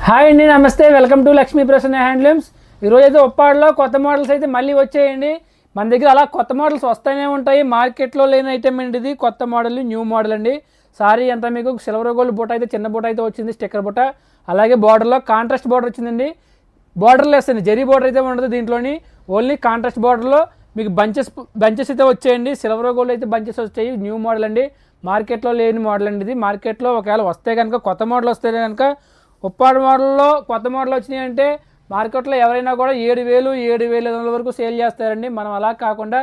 Hi అండి, నమస్తే. Welcome to Lakshmi Prasanna handlooms. ఈరోజు అయితే ఉప్పాడలో కొత్త మోడల్స్ అయితే మళ్ళీ వచ్చాయండి. మన దగ్గర అలా కొత్త మోడల్స్ వస్తూనే ఉంటాయి. మార్కెట్లో లేని ఐటమ్ అండి ఇది. కొత్త మోడల్, న్యూ మోడల్ అండి. సారీ అంతా మీకు సిల్వర్ గోల్డ్ బుట్ట అయితే, చిన్న బుట్ట అయితే వచ్చింది, స్టిక్కర్ బుట్ట. అలాగే బార్డర్లో కాంట్రాస్ట్ బార్డర్ వచ్చిందండి. బార్డర్ లెస్ అండి, జరీ బార్డర్ అయితే ఉండదు దీంట్లోని. ఓన్లీ కాంట్రాస్ట్ బార్డర్లో మీకు బంచెస్ అయితే వచ్చాయండి. సిల్వర్ గోల్డ్ అయితే బంచెస్ వచ్చాయి. న్యూ మోడల్ అండి, మార్కెట్లో లేని మోడల్ అండి ఇది. మార్కెట్లో ఒకవేళ వస్తే కనుక, కొత్త మోడల్ వస్తే కనుక, ఉప్పాడు మోడల్లో కొత్త మోడల్ వచ్చినాయి అంటే మార్కెట్లో ఎవరైనా కూడా 7,000, 7,500 వరకు సేల్ చేస్తారండి. మనం అలా కాకుండా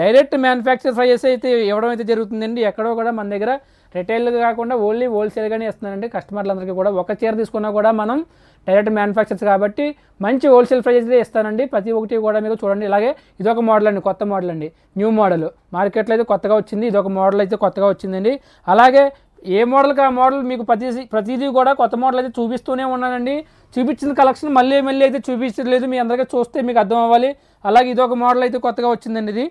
డైరెక్ట్ మ్యానుఫ్యాక్చర్ ప్రైజెస్ అయితే ఇవ్వడం అయితే జరుగుతుందండి. ఎక్కడో కూడా మన దగ్గర రిటైల్గా కాకుండా ఓన్లీ హోల్సేల్గానే ఇస్తున్నారండి కస్టమర్లందరికీ కూడా. ఒక చీర తీసుకున్నా కూడా మనం డైరెక్ట్ మ్యానుఫ్యాక్చర్స్ కాబట్టి మంచి హోల్సేల్ ప్రైజెస్ అయితే ఇస్తానండి. ప్రతి ఒక్కటి కూడా మీకు చూడండి. ఇలాగే ఇదొక మోడల్ అండి, కొత్త మోడల్ అండి, న్యూ మోడల్. మార్కెట్లో అయితే కొత్తగా వచ్చింది. ఇదొక మోడల్ అయితే కొత్తగా వచ్చిందండి. అలాగే ఏ మోడల్కి ఆ మోడల్ మీకు ప్రతిదీ కూడా కొత్త మోడల్ అయితే చూపిస్తూనే ఉన్నానండి. చూపించిన కలెక్షన్ మళ్ళీ అయితే చూపించలేదు, మీ అందరికీ చూస్తే మీకు అర్థం అవ్వాలి. అలాగే ఇదొక మోడల్ అయితే కొత్తగా వచ్చిందండి. ఇది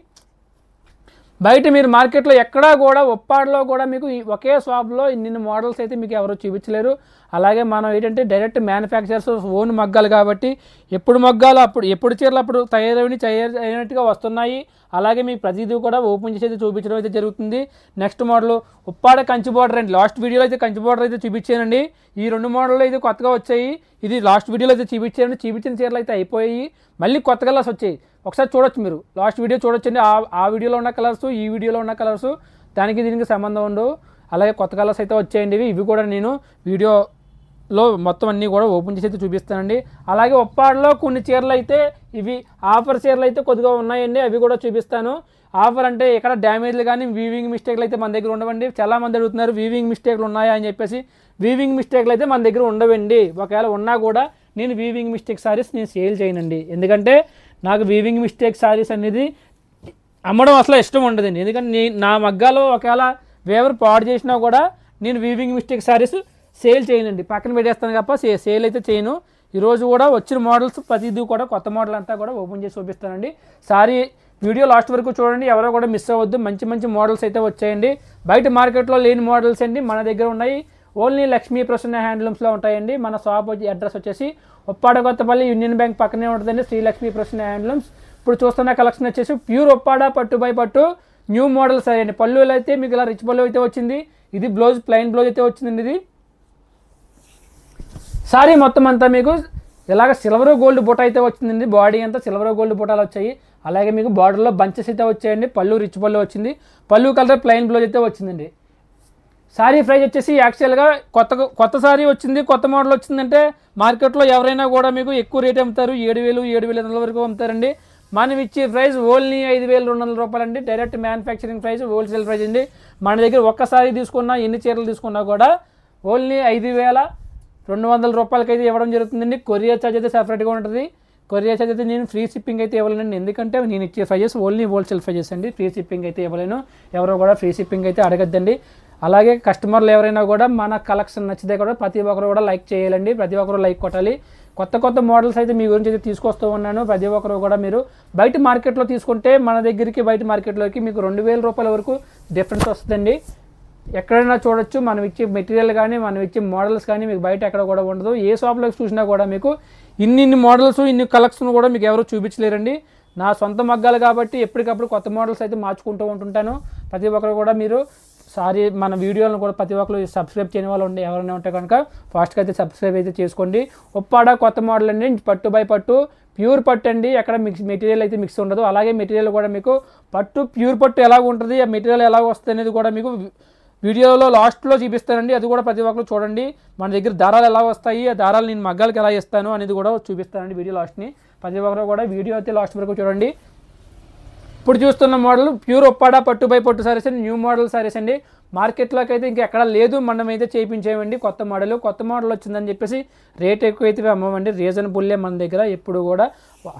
బయట మీరు మార్కెట్లో ఎక్కడా కూడా, ఉప్పాడలో కూడా మీకు ఒకే షాప్లో ఇన్ని మోడల్స్ అయితే మీకు ఎవరు చూపించలేరు. అలాగే మనం ఏంటంటే డైరెక్ట్ మ్యానుఫ్యాక్చర్స్ ఓన్ మగ్గాలు కాబట్టి ఎప్పుడు మగ్గాలు అప్పుడు, ఎప్పుడు చీరలు అప్పుడు తయారైనట్టుగా వస్తున్నాయి. అలాగే మీకు ప్రతిదీ కూడా ఓపెన్ చేసి అయితే చూపించడం అయితే జరుగుతుంది. Next model Uppada Kanchi border అండి. లాస్ట్ వీడియోలో అయితే కంచి బార్డర్ అయితే చూపించానండి. ఈ రెండు మోడల్ అయితే కొత్తగా వచ్చాయి. ఇది లాస్ట్ వీడియోలో అయితే చూపించానండి. చూపించిన చీరలు అయితే అయిపోయి మళ్ళీ కొత్త కలర్స్ వచ్చాయి. ఒకసారి చూడొచ్చు, మీరు లాస్ట్ వీడియో చూడొచ్చండి. ఆ వీడియోలో ఉన్న కలర్స్, ఈ వీడియోలో ఉన్న కలర్స్ దానికి దీనికి సంబంధం ఉండవు. అలాగే కొత్త కలర్స్ అయితే వచ్చాయండి. ఇవి కూడా నేను వీడియోలో మొత్తం అన్నీ కూడా ఓపెన్ చేసి అయితే చూపిస్తానండి. అలాగే ఉప్పాడలో కొన్ని చీరలు అయితే, ఇవి ఆఫర్ చీరలు అయితే కొద్దిగా ఉన్నాయండి, అవి కూడా చూపిస్తాను. ఆఫర్ అంటే ఇక్కడ డ్యామేజ్లు కానీ వీవింగ్ మిస్టేక్లు అయితే మన దగ్గర ఉండవండి. చాలామంది అడుగుతున్నారు వీవింగ్ మిస్టేక్లు ఉన్నాయా అని చెప్పేసి. వీవింగ్ మిస్టేక్లు అయితే మన దగ్గర ఉండవండి. ఒకవేళ ఉన్నా కూడా నేను వీవింగ్ మిస్టేక్ సారీస్ నేను సేల్ చేయనండి. ఎందుకంటే నాకు వీవింగ్ మిస్టేక్ సారీస్ అనేది అమ్మడం అసలు ఇష్టం ఉండదండి. ఎందుకంటే నా మగ్గాలో ఒకవేళ వేవర్ పాడు చేసినా కూడా నేను వీవింగ్ మిస్టేక్ సారీస్ సేల్ చేయనండి, పక్కన పెట్టేస్తాను తప్ప సేల్ అయితే చేయను. ఈరోజు కూడా వచ్చిన మోడల్స్ ప్రతిదీ కూడా కొత్త మోడల్ అంతా కూడా ఓపెన్ చేసి చూపిస్తానండి. సారీ వీడియో లాస్ట్ వరకు చూడండి, ఎవరో కూడా మిస్ అవ్వద్దు. మంచి మంచి మోడల్స్ అయితే వచ్చాయండి. బయట మార్కెట్లో లేని మోడల్స్ అండి మన దగ్గర ఉన్నాయి. ఓన్లీ లక్ష్మీ ప్రసన్న హ్యాండ్లూమ్స్లో ఉంటాయండి. మన షాప్ అడ్రస్ వచ్చేసి ఉప్పాడ కొత్తపల్లి యూనియన్ బ్యాంక్ పక్కనే ఉంటుందండి, శ్రీ లక్ష్మీ ప్రసన్న హ్యాండ్లూమ్స్. ఇప్పుడు చూస్తున్న కలెక్షన్ వచ్చేసి ప్యూర్ ఉప్పాడ పట్టు బై పట్టు న్యూ మోడల్ సారీ అండి. పళ్ళులో అయితే మీకు ఇలా రిచ్ పళ్ళు అయితే వచ్చింది. ఇది బ్లౌజ్, ప్లెయిన్ బ్లౌజ్ అయితే వచ్చిందండి. ఇది సారీ మొత్తం అంతా మీకు ఇలాగ సిల్వర్ గోల్డ్ బుట్ట అయితే వచ్చిందండి. బాడీ అంతా సిల్వర్ గోల్డ్ బుట్టాలు వచ్చాయి. అలాగే మీకు బార్డర్లో బంచెస్ అయితే వచ్చాయండి. పళ్ళు రిచ్ పళ్ళు వచ్చింది. పళ్ళు కలర్ ప్లెయిన్ బ్లౌజ్ అయితే వచ్చిందండి. సారీ ప్రైస్ వచ్చేసి యాక్చువల్గా కొత్త సారీ వచ్చింది, కొత్త మోడల్ వచ్చిందంటే మార్కెట్లో ఎవరైనా కూడా మీకు ఎక్కువ రేట్ అమ్ముతారు. 7,000, 7,500 వరకు అమ్ముతారండి. మనం ఇచ్చే ప్రైస్ ఓన్లీ 5,200 రూపాయలు అండి. Direct manufacturing price, wholesale price అండి. మన దగ్గర ఒక్కసారి తీసుకున్నా, ఎన్ని చీరలు తీసుకున్నా కూడా ఓన్లీ 5,200 రూపాయలకి అయితే ఇవ్వడం జరుగుతుందండి. కొరియర్ ఛార్జ్ అయితే సపరేట్గా ఉంటుంది. కొరియర్ ఛార్జ్ అయితే నేను ఫ్రీ షిప్పింగ్ అయితే ఇవ్వలేనండి. ఎందుకంటే నేను ఇచ్చే ప్రైజెస్ ఓన్లీ హోల్సేల్ ప్రైజెస్ అండి. ఫ్రీ షిప్పింగ్ అయితే ఇవ్వలేను. ఎవరో కూడా ఫ్రీ షిప్పింగ్ అయితే అడగద్దండి. అలాగే కస్టమర్లు ఎవరైనా కూడా మన కలెక్షన్ నచ్చితే కూడా ప్రతి ఒక్కరు కూడా లైక్ చేయాలండి. ప్రతి ఒక్కరు లైక్ కొట్టాలి. కొత్త మోడల్స్ అయితే మీ గురించి అయితే తీసుకొస్తూ ఉన్నాను. ప్రతి ఒక్కరు కూడా మీరు బయట మార్కెట్లో తీసుకుంటే మన దగ్గరికి, బయట మార్కెట్లోకి మీకు 2,000 రూపాయల వరకు డిఫరెన్స్ వస్తుందండి. ఎక్కడైనా చూడొచ్చు. మనం ఇచ్చే మెటీరియల్ కానీ, మనం ఇచ్చే మోడల్స్ కానీ మీకు బయట ఎక్కడ కూడా ఉండదు. ఏ షాప్లోకి చూసినా కూడా మీకు ఇన్ని మోడల్స్, ఇన్ని కలెక్షన్ కూడా మీకు ఎవరు చూపించలేరండి. నా సొంత మగ్గాలు కాబట్టి ఎప్పటికప్పుడు కొత్త మోడల్స్ అయితే మార్చుకుంటూ ఉంటుంటాను. ప్రతి ఒక్కరు కూడా మీరు సారీ మన వీడియోలను కూడా ప్రతి ఒక్కరు సబ్స్క్రైబ్ చేయని వాళ్ళు ఉండి ఎవరైనా ఉంటే కనుక ఫాస్ట్గా అయితే సబ్స్క్రైబ్ అయితే చేసుకోండి. ఉప్పాడ కొత్త మోడల్ అండి, పట్టు బై పట్టు, ప్యూర్ పట్టు అండి. ఎక్కడ మెటీరియల్ అయితే మిక్స్ ఉండదు. అలాగే మెటీరియల్ కూడా మీకు పట్టు, ప్యూర్ పట్టు ఎలాగ ఉంటుంది, ఆ మెటీరియల్ ఎలాగ వస్తుంది అనేది కూడా మీకు వీడియోలో లాస్ట్లో చూపిస్తానండి. అది కూడా ప్రతి ఒక్కరు చూడండి. మన దగ్గర దారాలు ఎలా వస్తాయి, ఆ దారాలు నేను మగ్గాలకి ఎలా ఇస్తాను అనేది కూడా చూపిస్తానండి వీడియో లాస్ట్ని. ప్రతి ఒక్కరు కూడా వీడియో అయితే లాస్ట్ వరకు చూడండి. ఇప్పుడు చూస్తున్న మోడల్ ప్యూర్ ఉప్పాడ పట్టు బై పట్టు సారీస్ అండి, న్యూ మోడల్ సారీస్ అండి. మార్కెట్లోకి అయితే ఇంకా ఎక్కడ లేదు, మనం అయితే చేయించేయండి. కొత్త మోడల్ వచ్చిందని చెప్పేసి రేట్ ఎక్కువ అయితే అమ్మమండి. రీజనబుల్లే మన దగ్గర ఎప్పుడు కూడా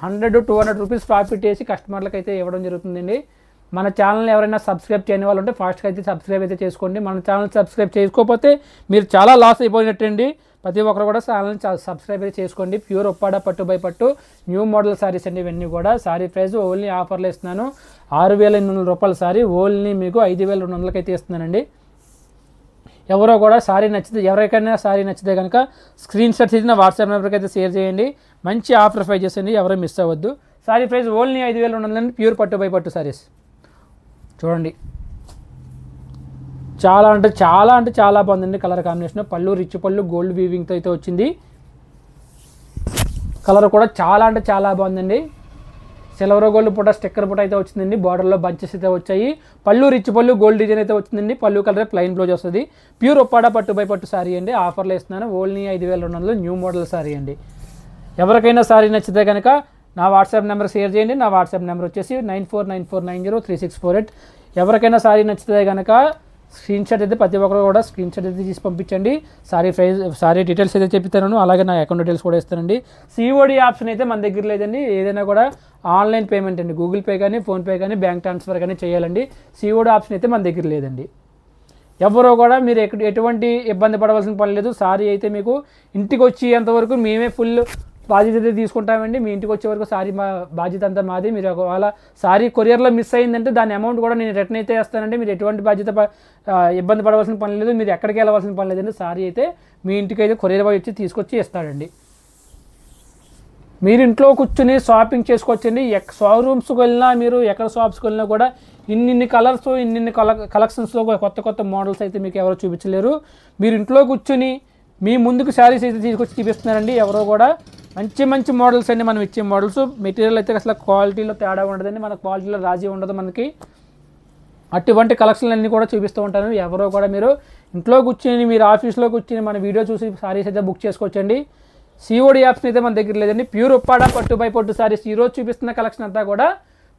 100-200 రూపీస్ ప్రాఫిట్ వేసి కస్టమర్లకు అయితే ఇవ్వడం జరుగుతుందండి. మన ఛానల్ని ఎవరైనా సబ్స్క్రైబ్ చేయని వాళ్ళు ఉంటే ఫాస్ట్గా అయితే సబ్స్క్రైబ్ అయితే చేసుకోండి. మన ఛానల్ సబ్స్క్రైబ్ చేసుకోకపోతే మీరు చాలా లాస్ అయిపోయినట్టండి. ప్రతి ఒక్కరు కూడా ఛానల్ని సబ్స్క్రైబ్ అయితే చేసుకోండి. ప్యూర్ ఉప్పాడ పట్టు బై పట్టు న్యూ మోడల్ సారీస్ అండి. ఇవన్నీ కూడా సారీ ప్రైస్ ఓన్లీ ఆఫర్లో ఇస్తున్నాను. 6,800 రూపాయల సారీ ఓన్లీ మీకు 5,200కి అయితే ఇస్తున్నానండి. ఎవరో కూడా సారీ నచ్చితే, ఎవరికైనా సారీ నచ్చితే కనుక స్క్రీన్ షాట్ తీసి నా వాట్సాప్ నెంబర్కి అయితే షేర్ చేయండి. మంచి ఆఫర్ ప్రైజెస్ అండి, ఎవరూ మిస్ అవ్వద్దు. సారీ ప్రైస్ ఓన్లీ 5200 ప్యూర్ పట్టు బై పట్టు సారీస్. చూడండి, చాలా అంటే చాలా బాగుందండి కలర్ కాంబినేషన్. పళ్ళు రిచ్ పళ్ళు గోల్డ్ వీవింగ్తో అయితే వచ్చింది. కలర్ కూడా చాలా బాగుందండి. సిల్వర్ గోల్డ్ పూట స్టిక్కర్ పూట అయితే వచ్చిందండి. బార్డర్లో బంచెస్ అయితే వచ్చాయి. పళ్ళు రిచ్ పళ్ళు గోల్డ్ డిజైన్ అయితే వచ్చిందండి. పళ్ళు కలర్ ప్లెయిన్ బ్లౌజ్ వస్తుంది. ప్యూర్ ఒప్పాడ పట్టు బై పట్టు సారీ అండి. ఆఫర్లో ఇస్తున్నాను. ఓన్లీ 5200 న్యూ మోడల్ సారీ అండి. ఎవరికైనా సారీ నచ్చితే కనుక నా వాట్సాప్ నెంబర్ షేర్ చేయండి. నా వాట్సాప్ నెంబర్ వచ్చేసి 9494903648. ఎవరికైనా సారీ నచ్చితే కనుక స్క్రీన్ షాట్ అయితే ప్రతి ఒక్కరు కూడా స్క్రీన్ షాట్ అయితే తీసి పంపించండి. సారీ డీటెయిల్స్ అయితే చెప్తాను. అలాగే నా అకౌంట్ డీటెయిల్స్ కూడా ఇస్తానండి. సిఓడి ఆప్షన్ అయితే మన దగ్గర లేదండి. ఏదైనా కూడా ఆన్లైన్ పేమెంట్ అండి. గూగుల్ పే కానీ, ఫోన్పే కానీ, బ్యాంక్ ట్రాన్స్ఫర్ కానీ చేయాలండి. సిఓడి ఆప్షన్ అయితే మన దగ్గర లేదండి. ఎవరో కూడా మీరు ఎటువంటి ఇబ్బంది పడవలసిన పని లేదు. సారీ అయితే మీకు ఇంటికి వచ్చేంతవరకు మేమే ఫుల్ బాధ్యత అయితే తీసుకుంటామండి. మీ ఇంటికి వచ్చే వరకు సారీ మా బాధ్యత అంతా మాది. మీరు ఒకవేళ సారీ కొరియర్లో మిస్ అయిందంటే దాని అమౌంట్ కూడా నేను రిటర్న్ అయితే వేస్తానండి. మీరు ఎటువంటి ఇబ్బంది పడవలసిన పని లేదు. మీరు ఎక్కడికి వెళ్ళవలసిన పని లేదండి. సారీ అయితే మీ ఇంటికి అయితే కొరియర్ బాయ్ వచ్చి తీసుకొచ్చి ఇస్తాడండి. మీరు ఇంట్లో కూర్చుని షాపింగ్ చేసుకోవచ్చండి. షోరూమ్స్కి వెళ్ళినా, మీరు ఎక్కడ షాప్స్కి వెళ్ళినా కూడా ఇన్ని కలర్స్, ఇన్ని కలెక్షన్స్లో కొత్త మోడల్స్ అయితే మీకు ఎవరో చూపించలేరు. మీరు ఇంట్లో కూర్చుని మీ ముందుకు శారీస్ అయితే తీసుకొచ్చి చూపిస్తున్నారండి. ఎవరో కూడా మంచి మోడల్స్ అండి మనం ఇచ్చే మోడల్స్. మెటీరియల్ అయితే అసలు క్వాలిటీలో తేడా ఉండదండి. మన క్వాలిటీలో రాజీ ఉండదు మనకి. అటువంటి కలెక్షన్లు అన్నీ కూడా చూపిస్తూ ఉంటాను. ఎవరో కూడా మీరు ఇంట్లో కూర్చొని, మీరు ఆఫీస్లో కూర్చొని మన వీడియో చూసి సారీస్ అయితే బుక్ చేసుకోవచ్చండి. సిఓడి ఆప్షన్ అయితే మన దగ్గర లేదండి. ప్యూర్ ఒప్పాడ పట్టు బై పట్టు సారీస్. ఈరోజు చూపిస్తున్న కలెక్షన్ అంతా కూడా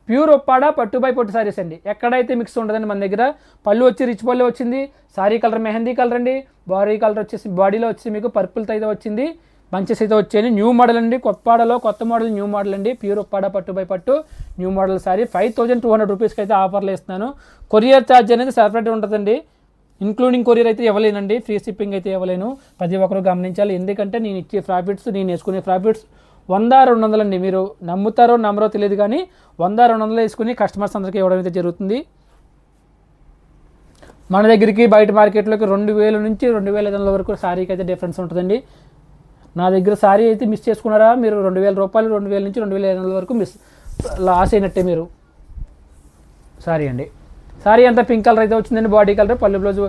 ప్యూర్ ఒప్పాడ పట్టు బై పట్టు సారీస్ అండి. ఎక్కడైతే మిక్స్ ఉండదండి మన దగ్గర. పళ్ళు వచ్చి రిచ్ పళ్ళు వచ్చింది. సారీ కలర్ మెహందీ కలర్ అండి. బాడీ కలర్ వచ్చేసి బాడీలో వచ్చి మీకు పర్పుల్తో అయితే వచ్చింది. బంచెస్ అయితే వచ్చాయి. న్యూ మోడల్ అండి. కొత్త మోడల్ న్యూ మోడల్ అండి. ప్యూర్ ఒప్పాడ పట్టు బై పట్టు న్యూ మోడల్ సారీ 5200 రూపీస్కి అయితే ఆఫర్లు ఇస్తున్నాను. కొరియర్ ఛార్జ్ అనేది సపరేట్ ఉంటుందండి. ఇంక్లూడింగ్ కొరియర్ అయితే ఇవ్వలేనండి. ఫ్రీ షిప్పింగ్ అయితే ఇవ్వలేను. ప్రతి ఒక్కరు గమనించాలి. ఎందుకంటే నేను ఇచ్చే ప్రాఫిట్స్, నేను వేసుకునే ప్రాఫిట్స్ 100-200 అండి. మీరు నమ్ముతారో నమ్మరో తెలియదు కానీ 100-200 వేసుకుని కస్టమర్స్ అందరికీ ఇవ్వడం అయితే జరుగుతుంది. మన దగ్గరికి బయట మార్కెట్లోకి 2000 నుంచి 2500 వరకు సారీకి అయితే డిఫరెన్స్ ఉంటుందండి. నా దగ్గర సారీ అయితే మిస్ చేసుకున్నారా మీరు 2000 రూపాయలు, 2000 నుంచి 2500 వరకు లాస్ అయినట్టే మీరు. సారీ అండి. సారీ అంతా పింక్ కలర్ అయితే వచ్చిందండి. బాడీ కలర్, పళ్ళు బ్లౌజ్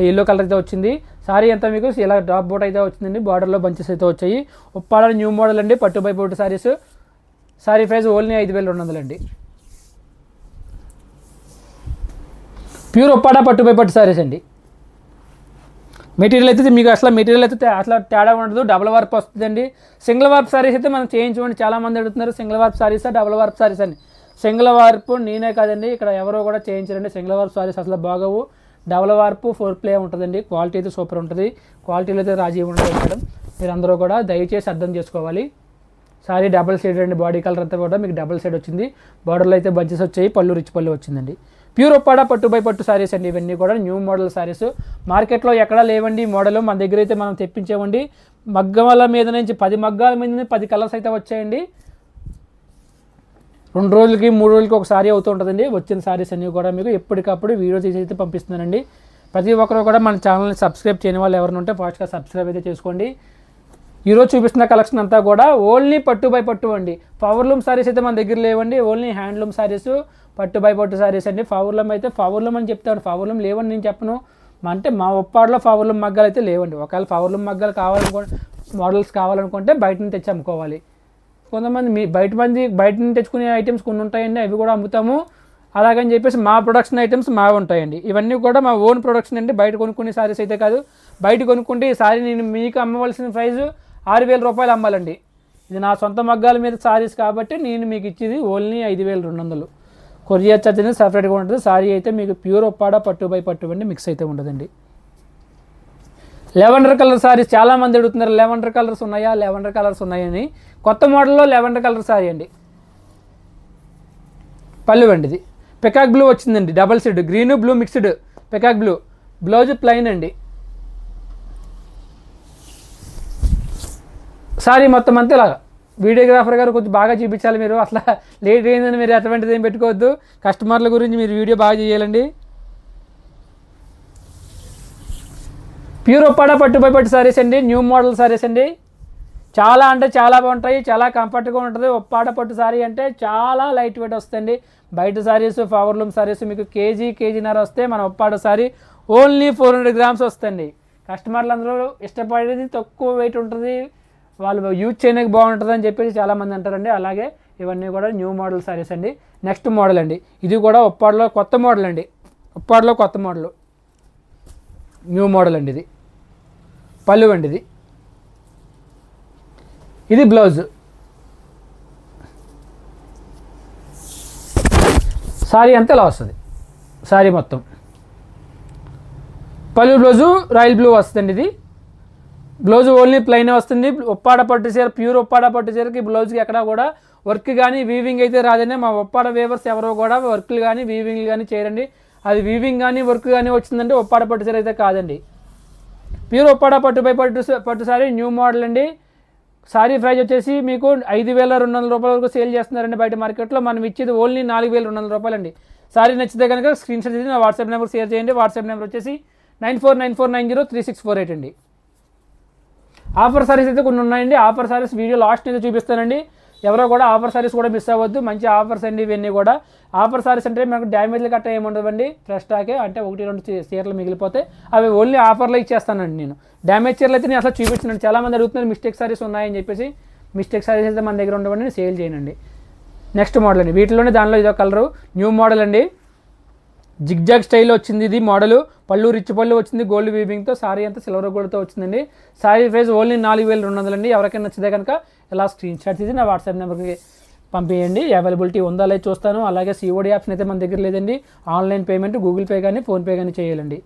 ఎల్లో కలర్ అయితే వచ్చింది. సారీ అంతా మీకు ఇలా డ్రాప్ బోట్ అయితే వచ్చిందండి. బార్డర్లో బంచెస్ అయితే వచ్చాయి. ఉప్పాడ న్యూ మోడల్ అండి. పట్టు బై పట్టు సారీస్. సారీ ప్రైస్ ఓన్లీ 5200 అండి. ప్యూర్ ఉప్పాడ పట్టు బై పట్టు సారీస్ అండి. మెటీరియల్ అయితే మీకు అసలు తేడా ఉండదు. డబుల్ వార్ప్ వస్తుందండి. సింగిల్ వార్ప్ సారీస్ అయితే మనం చేయించుకోండి. చాలామంది అడుగుతున్నారు సింగిల్ వార్ప్ సారీసా డబుల్ వార్ప్ సారీస్ అని. సింగిల్ వార్పు నేనే కాదండి, ఇక్కడ ఎవరో కూడా చేయించారండి. సింగిల్ వార్ప్ సారీస్ అసలు బాగోవు. డబుల్ వార్పు 4 ప్లే ఉంటుందండి. క్వాలిటీ అయితే సూపర్ ఉంటుంది. క్వాలిటీలో అయితే రాజీ ఉండదు మేడం. మీరు అందరూ కూడా దయచేసి అర్థం చేసుకోవాలి. సారీ డబుల్ సైడ్ అండి. బాడీ కలర్ అంతా కూడా మీకు డబుల్ సైడ్ వచ్చింది. బార్డర్లో అయితే బంచెస్ వచ్చాయి. పళ్ళు రిచ్ పళ్ళు వచ్చిందండి. ప్యూర్ ఒప్పాడ పట్టు బై పట్టు సారీస్ అండి. ఇవన్నీ కూడా న్యూ మోడల్ సారీస్. మార్కెట్లో ఎక్కడా లేవండి ఈ మోడల్. మన దగ్గర అయితే మనం తెప్పించామండి. మగ్గల మీద నుంచి 10 మగ్గాల మీద నుంచి 10 కలర్స్ అయితే వచ్చాయండి. 2 రోజులకి 3 రోజులకి ఒక సారీ అవుతూ ఉంటుందండి. వచ్చిన సారీస్ అన్నీ కూడా మీకు ఎప్పటికప్పుడు వీడియో తీసి అయితే పంపిస్తున్నానండి. ప్రతి ఒక్కరు కూడా మన ఛానల్ని సబ్స్క్రైబ్ చేయని వాళ్ళు ఎవరైనా ఉంటే ఫాస్ట్గా సబ్స్క్రైబ్ అయితే చేసుకోండి. ఈరోజు చూపిస్తున్న కలెక్షన్ అంతా కూడా ఓన్లీ పట్టు బై పట్టు అండి. పవర్లూమ్ సారీస్ అయితే మన దగ్గర లేవండి. ఓన్లీ హ్యాండ్లూమ్ సారీస్, పట్టు బై పట్టు సారీస్ అండి. పవర్లూమ్ అయితే పవర్లూమ్ అని చెప్తాను. పవర్లూమ్ లేవని నేను చెప్పను. అంటే మా ఉప్పాడలో పవర్లూమ్ మగ్గాలు అయితే లేవండి. ఒకవేళ పవర్లూమ్ మగ్గాలు మోడల్స్ కావాలనుకుంటే బయట నుంచి తెచ్చి అమ్ముకోవాలి. కొంతమంది బయట నుంచి తెచ్చుకునే ఐటమ్స్ కొన్ని ఉంటాయండి. అవి కూడా అమ్ముతాము. అలాగని చెప్పేసి మా ప్రొడక్షన్ ఐటమ్స్ మా ఉంటాయండి. ఇవన్నీ కూడా మా ఓన్ ప్రొడక్షన్ అండి. బయట కొనుక్కునే సారీస్ అయితే కాదు. బయట కొనుక్కుంటే ఈ సారీ నేను మీకు అమ్మవలసిన ప్రైస్ 6000 రూపాయలు అమ్మాలండి. ఇది నా సొంత మగ్గాల మీద సారీస్ కాబట్టి నేను మీకు ఇచ్చేది ఓన్లీ 5200. కొరియర్ ఛార్జ్ అనేది సపరేట్గా ఉంటుంది. సారీ అయితే మీకు ప్యూర్ ఒప్పాడ పట్టు బై పట్టు అండి. మిక్స్ అయితే ఉండదండి. లెవెండర్ కలర్ సారీస్ చాలామంది అడుగుతున్నారు. లెవెండర్ కలర్స్ ఉన్నాయా, లెవెండర్ కలర్స్ ఉన్నాయని. కొత్త మోడల్లో లెవెండర్ కలర్ సారీ అండి. పళ్ళు అండి. ఇది పెకాక్ బ్లూ వచ్చిందండి. Double shade green blue mixed peacock blue. Blouse plain అండి. సారీ మొత్తం అంతా ఇలాగా. వీడియోగ్రాఫర్ గారు కొంచెం బాగా చూపించాలి. మీరు అసలు లేట్ అయిందని మీరు అటువంటిది ఏం పెట్టుకోవద్దు. కస్టమర్ల గురించి మీరు వీడియో బాగా చేయాలండి. ప్యూర్ ఒప్పాడ పట్టు బై పట్టు సారీస్ అండి, న్యూ మోడల్ సారీస్ అండి. చాలా అంటే చాలా బాగుంటాయి, చాలా కంఫర్ట్గా ఉంటుంది. ఒప్పాడ పట్టు సారీ అంటే చాలా లైట్ వెయిట్ వస్తుంది. బయట సారీస్ పవర్లూమ్ సారీస్ మీకు కేజీన్నర వస్తే, మన ఒప్పాడ సారీ ఓన్లీ 400 గ్రామ్స్ వస్తుంది. కస్టమర్లు అందరూ ఇష్టపడేది తక్కువ వెయిట్ ఉంటుంది, వాళ్ళు యూజ్ చేయడానికి బాగుంటుంది అని చెప్పేసి చాలామంది అంటారండి. అలాగే ఇవన్నీ కూడా న్యూ మోడల్ సారీస్ అండి. నెక్స్ట్ మోడల్ అండి, ఇది కూడా ఒప్పాడలో కొత్త మోడల్ అండి. ఒప్పాడలో కొత్త మోడల్ న్యూ మోడల్ అండి. ఇది పళ్ళు అండి. ఇది బ్లౌజ్. సారీ అంతా ఇలా వస్తుంది. సారీ మొత్తం పళ్ళు బ్లౌజు రాయల్ బ్లూ వస్తుందండి. ఇది బ్లౌజ్ ఓన్లీ ప్లెయిన్ వస్తుంది. ఒప్పాడ పట్టు చీర, ప్యూర్ ఒప్పాడ పట్టు చీరకి బ్లౌజ్కి ఎక్కడా కూడా వర్క్ కానీ వీవింగ్ అయితే రాదండి. మా ఒప్పాడ వేవర్స్ ఎవరో కూడా వర్క్లు కానీ వీవింగ్లు కానీ చేయరండి. అది వీవింగ్ కానీ వర్క్ కానీ వచ్చిందంటే ఒప్పాడ పట్టు చీర అయితే కాదండి. ప్యూర్ ఒప్పాడ పట్టు బై పట్టు సారీ న్యూ మోడల్ అండి. సారీ ప్రైస్ వచ్చేసి మీకు 5,200 రూపాయల వరకు సేల్ చేస్తున్నారండి బయట మార్కెట్లో. మనం ఇచ్చేది ఓన్లీ 4,200 రూపాయలు అండి. సారీ నచ్చితే కనుక స్క్రీన్ షాట్ తీసి నా వాట్సాప్ నెంబర్ షేర్ చేయండి. వాట్సాప్ నెంబర్ వచ్చేసి 9494903648 అండి. ఆఫర్ సారీస్ అయితే కొన్ని ఉన్నాయండి. ఆఫర్ సారీస్ వీడియో లాస్ట్ అయితే చూపిస్తానండి. ఎవరో కూడా ఆఫర్ సారీస్ కూడా మిస్ అవ్వద్దు. మంచి ఆఫర్స్ అండి ఇవన్నీ కూడా. ఆఫర్ సారీస్ అంటే మనకు డ్యామేజ్లు కట్ట ఏముండదండి. ఫ్రెష్ స్టాకే అంటే 1-2 చీరలు మిగిలిపోతే అవి ఓన్లీ ఆఫర్లో ఇచ్చేస్తానండి నేను. డ్యామేజ్ చీరలు అయితే నేను అసలు చూపించాను. చాలామంది అడుగుతున్నారు మిస్టేక్ సారీస్ ఉన్నాయని చెప్పేసి. మిస్టేక్ సారీస్ అయితే మన దగ్గర ఉండవండి, నేను సేల్ చేయనండి. నెక్స్ట్ మోడల్ అండి, వీటిలోనే దానిలో ఇదో కలరు న్యూ మోడల్ అండి. జిగ్జాగ్ స్టైల్ వచ్చింది ఇది మోడలు. పళ్ళు రిచ్ పళ్ళు వచ్చింది గోల్డ్ వీవింగ్తో. సారీ అంతా సిల్వర్ గోల్డ్తో వచ్చిందండి. సారీ ప్రైస్ ఓన్లీ 4,200 అండి. ఎవరికైనా నచ్చితే కనుక ఇలా స్క్రీన్ షాట్ తీసి నా వాట్సాప్ నెంబర్కి పంపించండి. అవైలబిలిటీ ఉందా లేదు చూస్తాను. అలాగే COD ఆప్షన్ అయితే మన దగ్గర లేదండి. ఆన్లైన్ పేమెంట్ గూగుల్ పే కానీ ఫోన్పే కానీ చేయాలండి.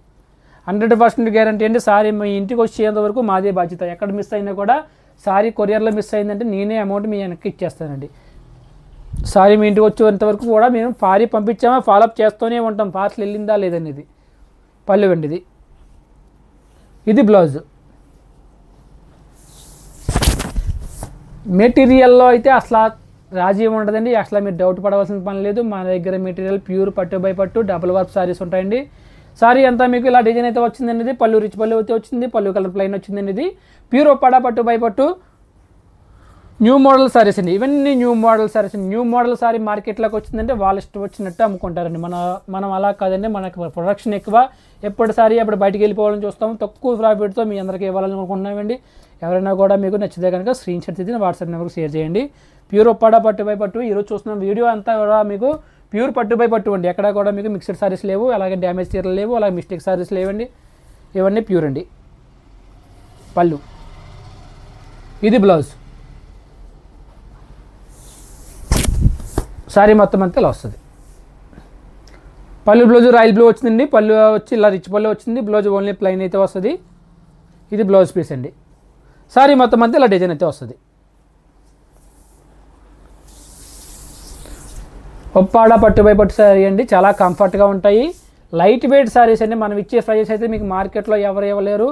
100% గ్యారంటీ అండి. సారీ మీ ఇంటికి వచ్చేంత వరకు మాదే బాధ్యత. ఎక్కడ మిస్ అయినా కూడా సారీ కొరియర్లో మిస్ అయిందంటే నేనే అమౌంట్ మీ వెనక్కి ఇచ్చేస్తానండి. సారీ మీ ఇంటికి వచ్చేంతవరకు కూడా మేము పారీ పంపించామా ఫాలోఅప్ చేస్తూనే ఉంటాం, పార్సల్ వెళ్ళిందా లేదనేది. పళ్ళు అండి. ఇది బ్లౌజ్. మెటీరియల్లో అయితే అసలు రాజీ ఉండదండి. అసలు మీరు డౌట్ పడవలసిన పని లేదు. మన దగ్గర మెటీరియల్ ప్యూర్ పట్టు బై పట్టు డబుల్ వర్క్ సారీస్ ఉంటాయండి. సారీ అంతా మీకు ఇలా డిజైన్ అయితే వచ్చిందండి. ఇది పళ్ళు రిచ్ పళ్ళు అయితే వచ్చింది, పళ్ళు కలర్ ప్లెయిన్ వచ్చిందండి. ఇది ప్యూర్ ఒప్పాడ పట్టు బై పట్టు న్యూ మోడల్ సారీస్ అండి. ఇవన్నీ new model saris. New model sorry మార్కెట్లోకి వచ్చిందంటే వాళ్ళు ఇష్టం వచ్చినట్టు అమ్ముకుంటారండి. మనం అలా కాదండి, మనకు ప్రొడక్షన్ ఎక్కువ. ఎప్పుడు సారీ అప్పుడు బయటికి వెళ్ళిపోవాలని చూస్తాము. తక్కువ ప్రాఫిట్తో మీ అందరికీ ఇవ్వాలని అనుకుంటున్నామండి. ఎవరైనా కూడా మీకు నచ్చితే కనుక స్క్రీన్ షాట్ తీసి వాట్సాప్ నెంబర్కి షేర్ చేయండి. ప్యూర్ ఒప్పాడ పట్టు బై పట్టు ఈరోజు చూస్తున్న వీడియో అంతా కూడా మీకు ప్యూర్ పట్టు బై పట్టు అండి. ఎక్కడ కూడా మీకు మిక్స్డ్ సారీస్ లేవు, అలాగే డ్యామేజ్ చీరలు లేవు, అలాగే మిస్టేక్ సారీస్ లేవండి. ఇవన్నీ ప్యూర్ అండి. పళ్ళు. ఇది బ్లౌజ్. సారీ మొత్తం అంతా ఇలా వస్తుంది. పళ్ళు బ్లౌజ్ రాయల్ బ్లూ వచ్చిందండి. పళ్ళు వచ్చి ఇలా రిచ్ పళ్ళు వచ్చింది. బ్లౌజ్ ఓన్లీ ప్లెయిన్ అయితే వస్తుంది. ఇది బ్లౌజ్ పీస్ అండి. సారీ మొత్తం అంతా ఇలా డిజైన్ అయితే వస్తుంది. ఒప్పాడ పట్టు బై పట్టు సారీ అండి. చాలా కంఫర్ట్గా ఉంటాయి, లైట్ వెయిట్ సారీస్ అండి. మనం ఇచ్చే ప్రైజెస్ అయితే మీకు మార్కెట్లో ఎవరు ఇవ్వలేరు.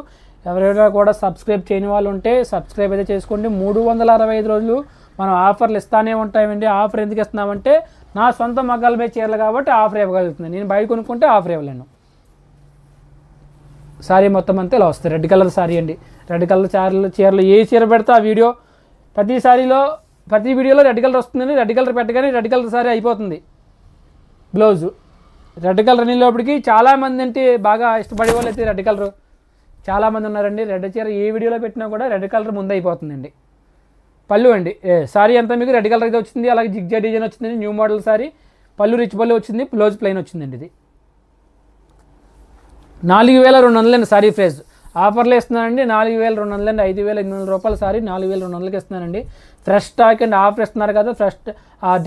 ఎవరైనా కూడా సబ్స్క్రైబ్ చేయని వాళ్ళు ఉంటే సబ్స్క్రైబ్ అయితే చేసుకోండి. 365 రోజులు మనం ఆఫర్లు ఇస్తానే ఉంటామండి. ఆఫర్ ఎందుకు ఇస్తున్నామంటే నా సొంత మగ్గాల మీద చీరలు కాబట్టి ఆఫర్ ఇవ్వగలుగుతుంది. నేను బయట కొనుక్కుంటే ఆఫర్ ఇవ్వలేను. సారీ మొత్తం అంతా ఇలా వస్తుంది. రెడ్ కలర్ సారీ అండి. రెడ్ కలర్ చీరలు ఏ చీర పెడితే ఆ వీడియో ప్రతి వీడియోలో రెడ్ కలర్ వస్తుందండి. రెడ్ కలర్ పెట్టగానే రెడ్ కలర్ సారీ అయిపోతుంది. బ్లౌజు రెడ్ కలర్ అనేటప్పటికి చాలామంది అంటే బాగా ఇష్టపడే వాళ్ళు అయితే రెడ్ కలర్ చాలామంది ఉన్నారండి. రెడ్ చీర ఏ వీడియోలో పెట్టినా కూడా రెడ్ కలర్ ముందు అయిపోతుందండి. పళ్ళు అండి. సారీ అంతా మీకు రెడ్ కలర్ అయితే వచ్చింది. అలాగే జిగ్జా డిజైన్ వచ్చిందండి. New model sorry. పళ్ళు రిచ్ పళ్ళు వచ్చింది. బ్లౌజ్ ప్లెయిన్ వచ్చిందండి. ఇది 4,200 అండి సారీ ప్రైస్. ఆఫర్లు ఇస్తున్నానండి. 4,200 అండి. 5,800 రూపాయల సారీ 4,200కి ఇస్తున్నానండి. ఫ్రెష్ స్టాక్ అండి. ఆఫర్ ఇస్తున్నారు కదా, ఫ్రెష్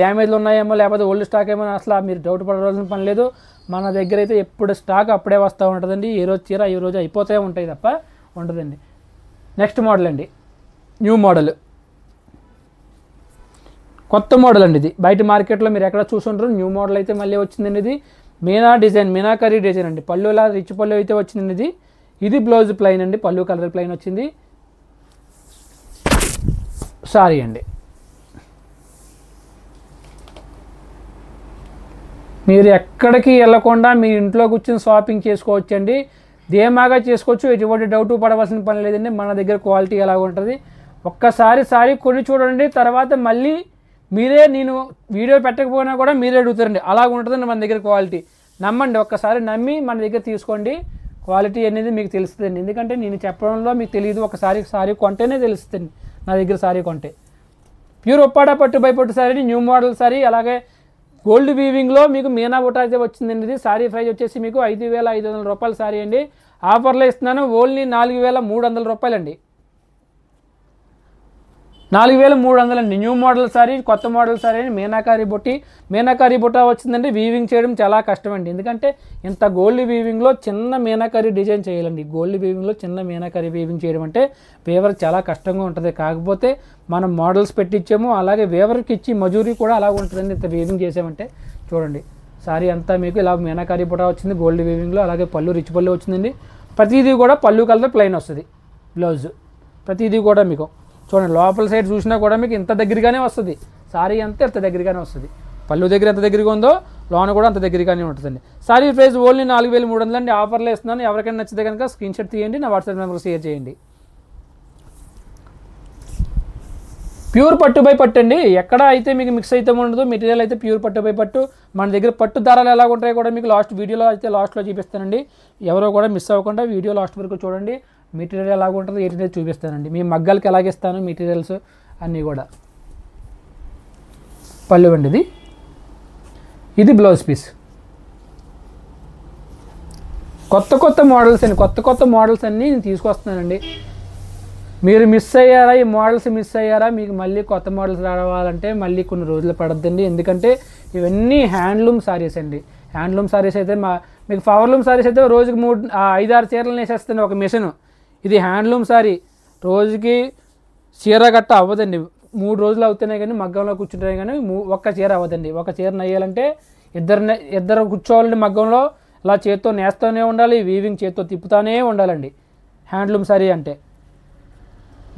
డ్యామేజ్లు ఉన్నాయేమో లేకపోతే ఓల్డ్ స్టాక్ ఏమో అసలు మీరు డౌట్ పడవలసిన పని లేదు. మన దగ్గర అయితే ఎప్పుడు స్టాక్ అప్పుడే వస్తూ ఉంటుందండి. ఏ రోజు చీర ఈ రోజు అయిపోతూ ఉంటాయి తప్ప ఉంటుందండి. నెక్స్ట్ మోడల్ అండి, న్యూ మోడల్, కొత్త మోడల్ అండి. ఇది బయట మార్కెట్లో మీరు ఎక్కడ చూసుంటారు. న్యూ మోడల్ అయితే మళ్ళీ వచ్చిందండి. ఇది మీనాకరీ డిజైన్ అండి. పళ్ళు ఇలా రిచ్ పళ్ళు అయితే వచ్చిందండి. ఇది బ్లౌజ్ ప్లెయిన్ అండి. పళ్ళు కలర్ ప్లెయిన్ వచ్చింది. సారీ అండి. మీరు ఎక్కడికి వెళ్ళకుండా మీ ఇంట్లో కూర్చొని షాపింగ్ చేసుకోవచ్చండి. ధీమాగా చేసుకోవచ్చు, ఎటువంటి డౌట్ పడవలసిన పని లేదండి. మన దగ్గర క్వాలిటీ ఎలా ఉంటుంది ఒక్కసారి కొని చూడండి, తర్వాత మళ్ళీ మీరే నేను వీడియో పెట్టకపోయినా కూడా మీరే అడుగుతారండి. అలాగ ఉంటుందండి మన దగ్గర క్వాలిటీ. నమ్మండి, ఒక్కసారి నమ్మి మన దగ్గర తీసుకోండి. క్వాలిటీ అనేది మీకు తెలుస్తుందండి. ఎందుకంటే నేను చెప్పడంలో మీకు తెలియదు, ఒకసారి సారీ కొంటేనే తెలుస్తుంది నా దగ్గర సారీ కొంటే. ప్యూర్ ఉప్పాడ పట్టు బై పట్టు సారీ, న్యూ మోడల్ సారీ, అలాగే గోల్డ్ వీవింగ్లో మీకు మీనా బుట్ట అయితే వచ్చిందండి. ఇది సారీ ప్రైస్ వచ్చేసి మీకు 5,500 రూపాయల సారీ అండి. ఆఫర్లో ఇస్తున్నాను, ఓన్లీ 4,300 రూపాయలండి. 4,300 అండి. న్యూ మోడల్ సారీ, కొత్త మోడల్ సారీ అని మీనాకారి బుట్ట వచ్చిందండి. వీవింగ్ చేయడం చాలా కష్టం అండి, ఎందుకంటే ఇంత గోల్డ్ వీవింగ్లో చిన్న మీనాకారి డిజైన్ చేయాలండి. గోల్డ్ వీవింగ్లో చిన్న మీనాకారి వీవింగ్ చేయడం అంటే వేవర్ చాలా కష్టంగా ఉంటుంది. కాకపోతే మనం మోడల్స్ పెట్టించాము, అలాగే వేవర్కి ఇచ్చి మజూరీ కూడా అలాగ ఉంటుందండి. ఇంత వీవింగ్ చేసామంటే చూడండి, సారీ అంతా మీకు ఇలా మీనాకారి బుట్ట వచ్చింది గోల్డ్ వీవింగ్లో. అలాగే పళ్ళు రిచ్ పళ్ళు వచ్చిందండి. ప్రతిదీ కూడా పళ్ళు కలర్ ప్లెయిన్ వస్తుంది. బ్లౌజ్ ప్రతిదీ కూడా మీకు చూడండి, లోపల సైడ్ చూసినా కూడా మీకు ఇంత దగ్గరగానే వస్తుంది. సారీ అంతా ఇంత దగ్గరగానే వస్తుంది. పళ్ళు దగ్గర ఎంత దగ్గరగా ఉందో లోన కూడా అంత దగ్గరగానే ఉంటుందండి. సారీ ప్రైస్ ఓన్లీ 4,300 అండి. ఆఫర్లో ఇస్తున్నాను. ఎవరికైనా నచ్చితే కనుక స్క్రీన్ షాట్ తీయండి, నా వాట్సాప్ నెంబర్ షేర్ చేయండి. ప్యూర్ పట్టు బై పట్టు అండి. ఎక్కడ అయితే మీకు మిక్స్ అయితే ఉండదు, మెటీరియల్ అయితే ప్యూర్ పట్టు బై పట్టు. మన దగ్గర పట్టు దారాలు ఎలా ఉంటాయో కూడా మీకు వీడియోలో అయితే లాస్ట్లో చూపిస్తానండి. ఎవరో కూడా మిస్ అవ్వకుండా వీడియో లాస్ట్ వరకు చూడండి. మెటీరియల్ ఎలాగ ఉంటుందో ఏంటంటే చూపిస్తానండి. మీ మగ్గాలకి ఎలాగిస్తాను మెటీరియల్స్ అన్నీ కూడా. పళ్ళు అండి, ఇది బ్లౌజ్ పీస్. కొత్త మోడల్స్ అన్నీ నేను తీసుకొస్తున్నానండి. మీరు మిస్ అయ్యారా, ఈ మోడల్స్ మిస్ అయ్యారా, మీకు మళ్ళీ కొత్త మోడల్స్ రావాలంటే మళ్ళీ కొన్ని రోజులు పడద్దండి. ఎందుకంటే ఇవన్నీ హ్యాండ్లూమ్ సారీస్ అండి. హ్యాండ్లూమ్ సారీస్ అయితే మీకు పవర్లూమ్ సారీస్ అయితే రోజుకి 5-6 చీరలు వేసేస్తుంది ఒక మిషన్. ఇది హ్యాండ్లూమ్ సారీ, రోజుకి చీర గట్ట అవ్వదండి. 3 రోజులు అవుతున్నాయి కానీ మగ్గంలో కూర్చుంటాయి కానీ ఒక్క చీర అవ్వదండి. ఒక చీర నెయ్యాలంటే ఇద్దరు కూర్చోవాలండి మగ్గంలో. ఇలా చేత్తో నేస్తూనే ఉండాలి, వీవింగ్ చేత్తో తిప్పుతూనే ఉండాలండి. హ్యాండ్లూమ్ సారీ అంటే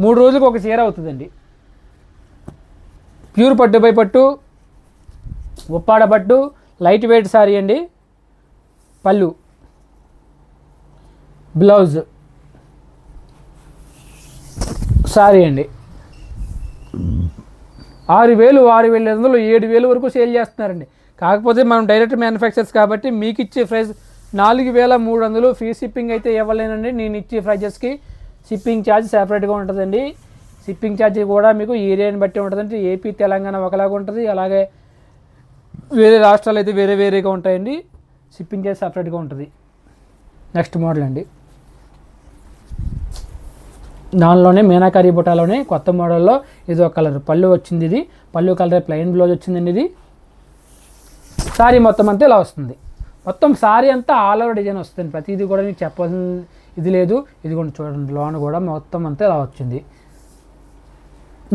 3 రోజులకు ఒక చీర అవుతుందండి. ప్యూర్ పట్టు బై పట్టు, ఉప్పాడ పట్టు, లైట్ వెయిట్ సారీ అండి. పళ్ళు, బ్లౌజ్, సారీ అండి. 6,000, 6,500, 7,000 వరకు సేల్ చేస్తున్నారండి. కాకపోతే మనం డైరెక్ట్ మ్యానుఫ్యాక్చర్స్ కాబట్టి మీకు ఇచ్చే ప్రైస్ 4,300. ఫ్రీ షిప్పింగ్ అయితే ఇవ్వలేనండి. నేను ఇచ్చే ప్రైజెస్కి షిప్పింగ్ ఛార్జ్ సెపరేట్గా ఉంటుందండి. షిప్పింగ్ ఛార్జ్ కూడా మీకు ఏరియాని బట్టి ఉంటుందండి. ఏపీ, తెలంగాణ ఒకలాగా ఉంటుంది, అలాగే వేరే రాష్ట్రాలు అయితే వేరేగా ఉంటాయండి. షిప్పింగ్ ఛార్జ్ సెపరేట్గా ఉంటుంది. నెక్స్ట్ మోడల్ అండి, దానిలోనే మీనాకారి బుటాలోనే కొత్త మోడల్లో ఇది ఒక కలర్. పళ్ళు వచ్చింది, ఇది పళ్ళు కలర్, ప్లెయిన్ బ్లౌజ్ వచ్చిందండి. ఇది సారీ మొత్తం అంతా ఇలా వస్తుంది. మొత్తం సారీ అంతా ఆల్ ఓవర్ డిజైన్ వస్తుంది. ప్రతిదీ కూడా మీకు చెప్పాల్సిన ఇది లేదు. ఇది కూడా చూడండి, లోన్ కూడా మొత్తం అంతా ఇలా వచ్చింది.